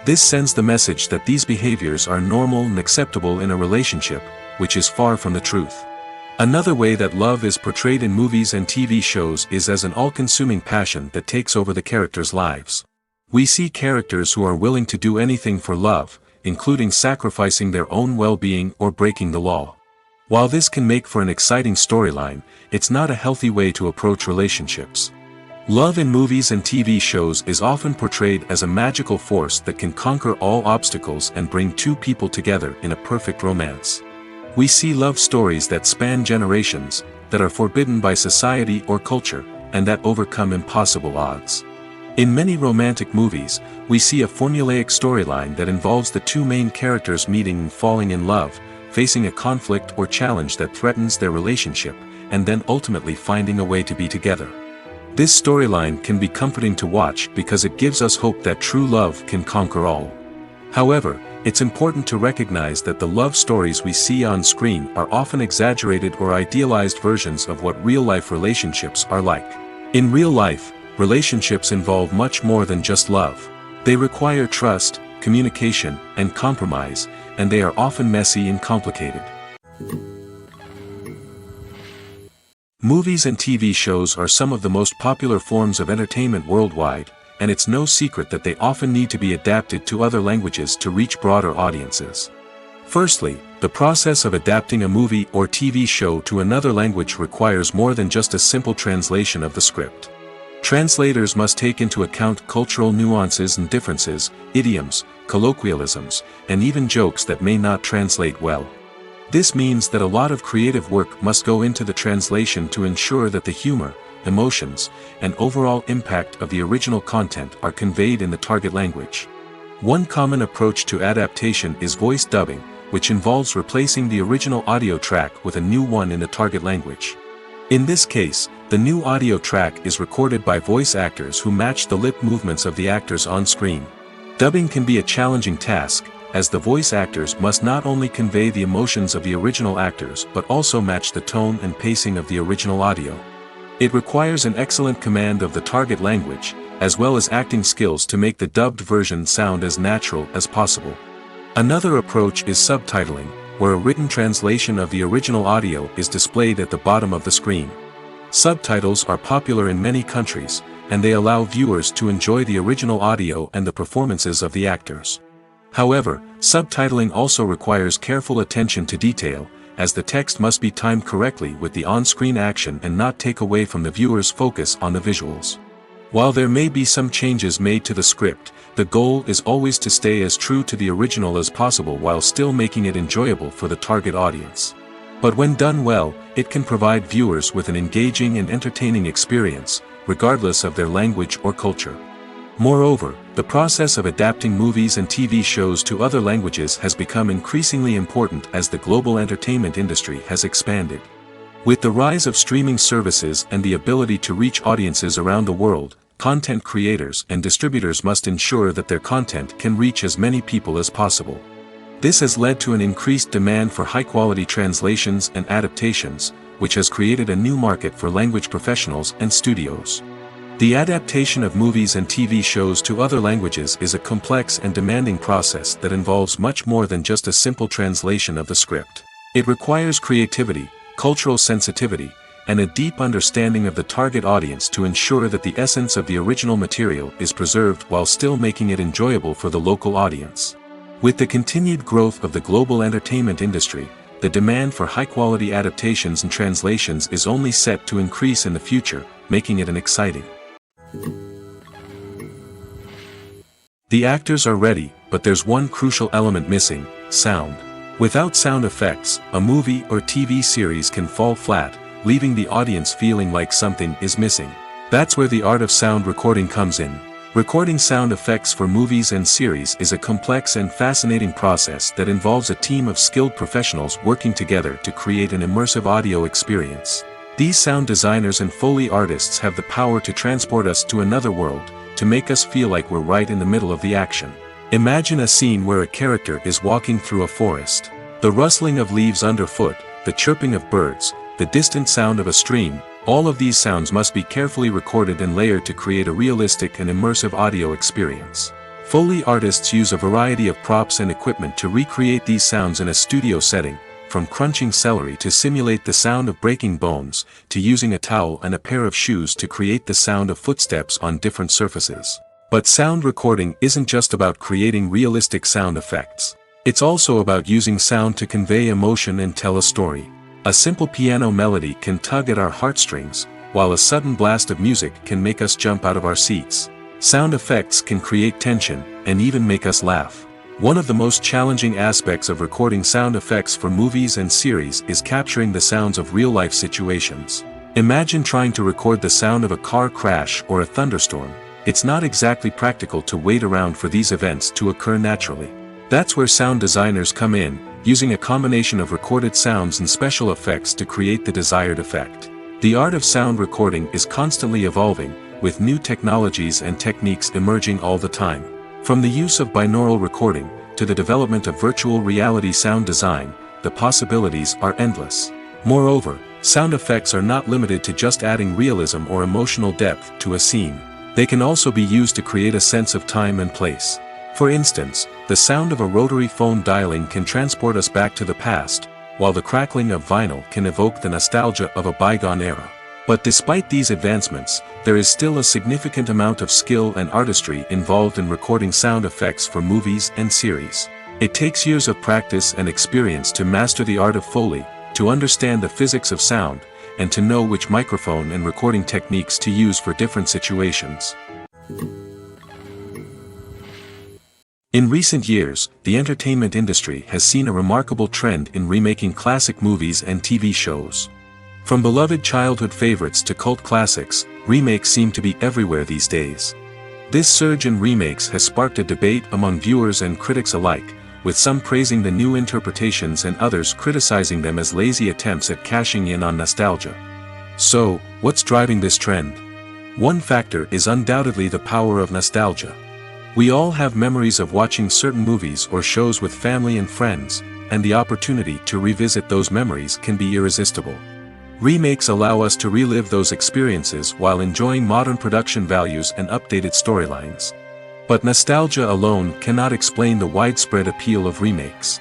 This sends the message that these behaviors are normal and acceptable in a relationship, which is far from the truth. Another way that love is portrayed in movies and TV shows is as an all-consuming passion that takes over the characters' lives. We see characters who are willing to do anything for love, including sacrificing their own well-being or breaking the law. While this can make for an exciting storyline, it's not a healthy way to approach relationships. Love in movies and TV shows is often portrayed as a magical force that can conquer all obstacles and bring two people together in a perfect romance. We see love stories that span generations, that are forbidden by society or culture, and that overcome impossible odds. In many romantic movies, we see a formulaic storyline that involves the two main characters meeting and falling in love, facing a conflict or challenge that threatens their relationship, and then ultimately finding a way to be together. This storyline can be comforting to watch because it gives us hope that true love can conquer all. However, it's important to recognize that the love stories we see on screen are often exaggerated or idealized versions of what real-life relationships are like. In real life, relationships involve much more than just love. They require trust, communication, and compromise, and they are often messy and complicated. Movies and TV shows are some of the most popular forms of entertainment worldwide, and it's no secret that they often need to be adapted to other languages to reach broader audiences. Firstly, the process of adapting a movie or TV show to another language requires more than just a simple translation of the script. Translators must take into account cultural nuances and differences, idioms, colloquialisms, and even jokes that may not translate well. This means that a lot of creative work must go into the translation to ensure that the humor, emotions, and overall impact of the original content are conveyed in the target language. One common approach to adaptation is voice dubbing, which involves replacing the original audio track with a new one in the target language. In this case, the new audio track is recorded by voice actors who match the lip movements of the actors on screen. Dubbing can be a challenging task, as the voice actors must not only convey the emotions of the original actors but also match the tone and pacing of the original audio. It requires an excellent command of the target language, as well as acting skills to make the dubbed version sound as natural as possible. Another approach is subtitling, where a written translation of the original audio is displayed at the bottom of the screen. Subtitles are popular in many countries, and they allow viewers to enjoy the original audio and the performances of the actors. However, subtitling also requires careful attention to detail, as the text must be timed correctly with the on-screen action and not take away from the viewer's focus on the visuals. While there may be some changes made to the script, the goal is always to stay as true to the original as possible while still making it enjoyable for the target audience. But when done well, it can provide viewers with an engaging and entertaining experience, regardless of their language or culture. Moreover, the process of adapting movies and TV shows to other languages has become increasingly important as the global entertainment industry has expanded. With the rise of streaming services and the ability to reach audiences around the world, content creators and distributors must ensure that their content can reach as many people as possible. This has led to an increased demand for high-quality translations and adaptations, which has created a new market for language professionals and studios. The adaptation of movies and TV shows to other languages is a complex and demanding process that involves much more than just a simple translation of the script. It requires creativity, cultural sensitivity, and a deep understanding of the target audience to ensure that the essence of the original material is preserved while still making it enjoyable for the local audience. With the continued growth of the global entertainment industry, the demand for high-quality adaptations and translations is only set to increase in the future, making it an exciting. The actors are ready, but there's one crucial element missing: sound. Without sound effects, a movie or TV series can fall flat, leaving the audience feeling like something is missing. That's where the art of sound recording comes in. Recording sound effects for movies and series is a complex and fascinating process that involves a team of skilled professionals working together to create an immersive audio experience. These sound designers and Foley artists have the power to transport us to another world, to make us feel like we're right in the middle of the action. Imagine a scene where a character is walking through a forest. The rustling of leaves underfoot, the chirping of birds, the distant sound of a stream, all of these sounds must be carefully recorded and layered to create a realistic and immersive audio experience. Foley artists use a variety of props and equipment to recreate these sounds in a studio setting, from crunching celery to simulate the sound of breaking bones, to using a towel and a pair of shoes to create the sound of footsteps on different surfaces. But sound recording isn't just about creating realistic sound effects. It's also about using sound to convey emotion and tell a story. A simple piano melody can tug at our heartstrings, while a sudden blast of music can make us jump out of our seats. Sound effects can create tension, and even make us laugh. One of the most challenging aspects of recording sound effects for movies and series is capturing the sounds of real-life situations. Imagine trying to record the sound of a car crash or a thunderstorm. It's not exactly practical to wait around for these events to occur naturally. That's where sound designers come in, using a combination of recorded sounds and special effects to create the desired effect. The art of sound recording is constantly evolving, with new technologies and techniques emerging all the time. From the use of binaural recording, to the development of virtual reality sound design, the possibilities are endless. Moreover, sound effects are not limited to just adding realism or emotional depth to a scene. They can also be used to create a sense of time and place. For instance, the sound of a rotary phone dialing can transport us back to the past, while the crackling of vinyl can evoke the nostalgia of a bygone era. But despite these advancements, there is still a significant amount of skill and artistry involved in recording sound effects for movies and series. It takes years of practice and experience to master the art of Foley, to understand the physics of sound, and to know which microphone and recording techniques to use for different situations. In recent years, the entertainment industry has seen a remarkable trend in remaking classic movies and TV shows. From beloved childhood favorites to cult classics, remakes seem to be everywhere these days. This surge in remakes has sparked a debate among viewers and critics alike, with some praising the new interpretations and others criticizing them as lazy attempts at cashing in on nostalgia. So, what's driving this trend? One factor is undoubtedly the power of nostalgia. We all have memories of watching certain movies or shows with family and friends, and the opportunity to revisit those memories can be irresistible. Remakes allow us to relive those experiences while enjoying modern production values and updated storylines. But nostalgia alone cannot explain the widespread appeal of remakes.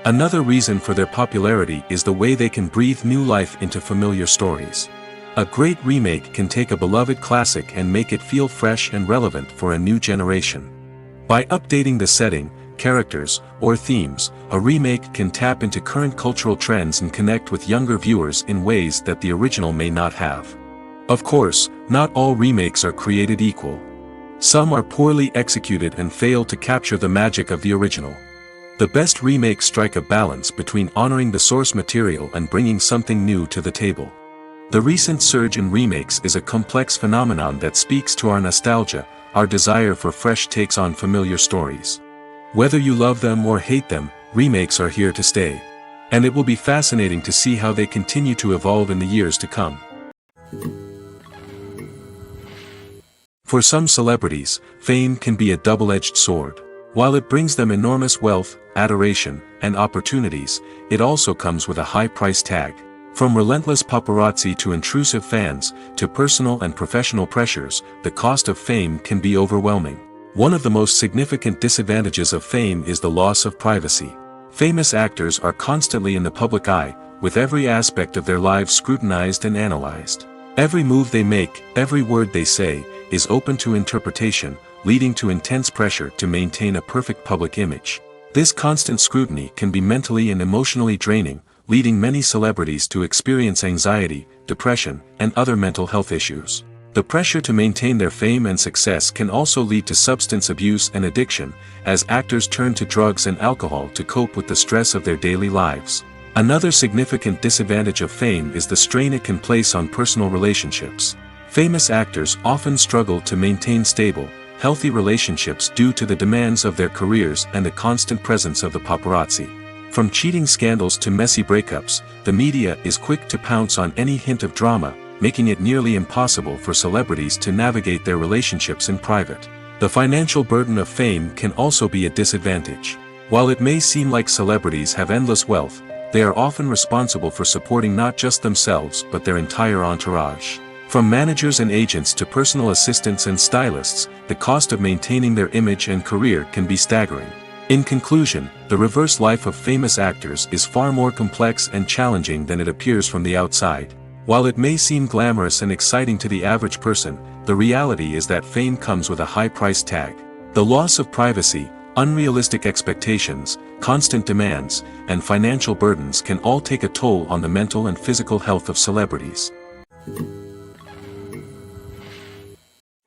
Another reason for their popularity is the way they can breathe new life into familiar stories. A great remake can take a beloved classic and make it feel fresh and relevant for a new generation. By updating the setting, characters, or themes, a remake can tap into current cultural trends and connect with younger viewers in ways that the original may not have. Of course, not all remakes are created equal. Some are poorly executed and fail to capture the magic of the original. The best remakes strike a balance between honoring the source material and bringing something new to the table. The recent surge in remakes is a complex phenomenon that speaks to our nostalgia, our desire for fresh takes on familiar stories. Whether you love them or hate them, remakes are here to stay. And it will be fascinating to see how they continue to evolve in the years to come. For some celebrities, fame can be a double-edged sword. While it brings them enormous wealth, adoration, and opportunities, it also comes with a high price tag. From relentless paparazzi to intrusive fans, to personal and professional pressures, the cost of fame can be overwhelming. One of the most significant disadvantages of fame is the loss of privacy. Famous actors are constantly in the public eye, with every aspect of their lives scrutinized and analyzed. Every move they make, every word they say, is open to interpretation, leading to intense pressure to maintain a perfect public image. This constant scrutiny can be mentally and emotionally draining, leading many celebrities to experience anxiety, depression, and other mental health issues. The pressure to maintain their fame and success can also lead to substance abuse and addiction, as actors turn to drugs and alcohol to cope with the stress of their daily lives. Another significant disadvantage of fame is the strain it can place on personal relationships. Famous actors often struggle to maintain stable, healthy relationships due to the demands of their careers and the constant presence of the paparazzi. From cheating scandals to messy breakups, the media is quick to pounce on any hint of drama, making it nearly impossible for celebrities to navigate their relationships in private. The financial burden of fame can also be a disadvantage. While it may seem like celebrities have endless wealth, they are often responsible for supporting not just themselves but their entire entourage. From managers and agents to personal assistants and stylists, the cost of maintaining their image and career can be staggering. In conclusion, the reverse life of famous actors is far more complex and challenging than it appears from the outside. While it may seem glamorous and exciting to the average person, the reality is that fame comes with a high price tag. The loss of privacy, unrealistic expectations, constant demands, and financial burdens can all take a toll on the mental and physical health of celebrities.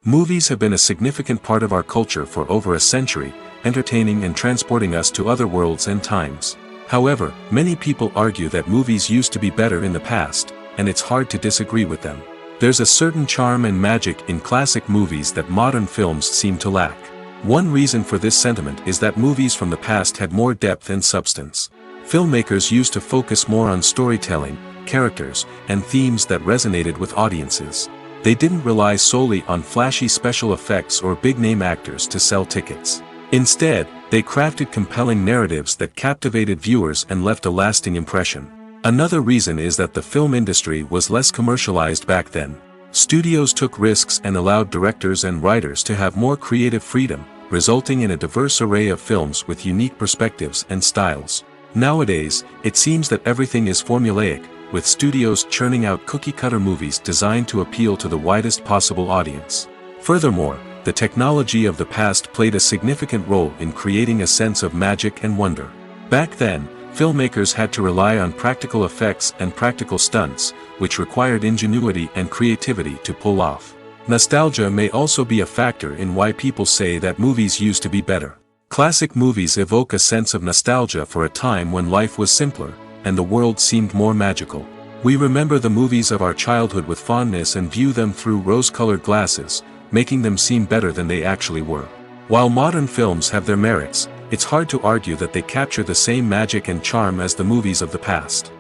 Movies have been a significant part of our culture for over a century, entertaining and transporting us to other worlds and times. However, many people argue that movies used to be better in the past, and it's hard to disagree with them. There's a certain charm and magic in classic movies that modern films seem to lack. One reason for this sentiment is that movies from the past had more depth and substance. Filmmakers used to focus more on storytelling, characters, and themes that resonated with audiences. They didn't rely solely on flashy special effects or big-name actors to sell tickets. Instead, they crafted compelling narratives that captivated viewers and left a lasting impression. Another reason is that the film industry was less commercialized back then. Studios took risks and allowed directors and writers to have more creative freedom, resulting in a diverse array of films with unique perspectives and styles. Nowadays, it seems that everything is formulaic, with studios churning out cookie-cutter movies designed to appeal to the widest possible audience. Furthermore, the technology of the past played a significant role in creating a sense of magic and wonder. Back then, filmmakers had to rely on practical effects and practical stunts, which required ingenuity and creativity to pull off. Nostalgia may also be a factor in why people say that movies used to be better. Classic movies evoke a sense of nostalgia for a time when life was simpler, and the world seemed more magical. We remember the movies of our childhood with fondness and view them through rose-colored glasses, making them seem better than they actually were. While modern films have their merits, it's hard to argue that they capture the same magic and charm as the movies of the past.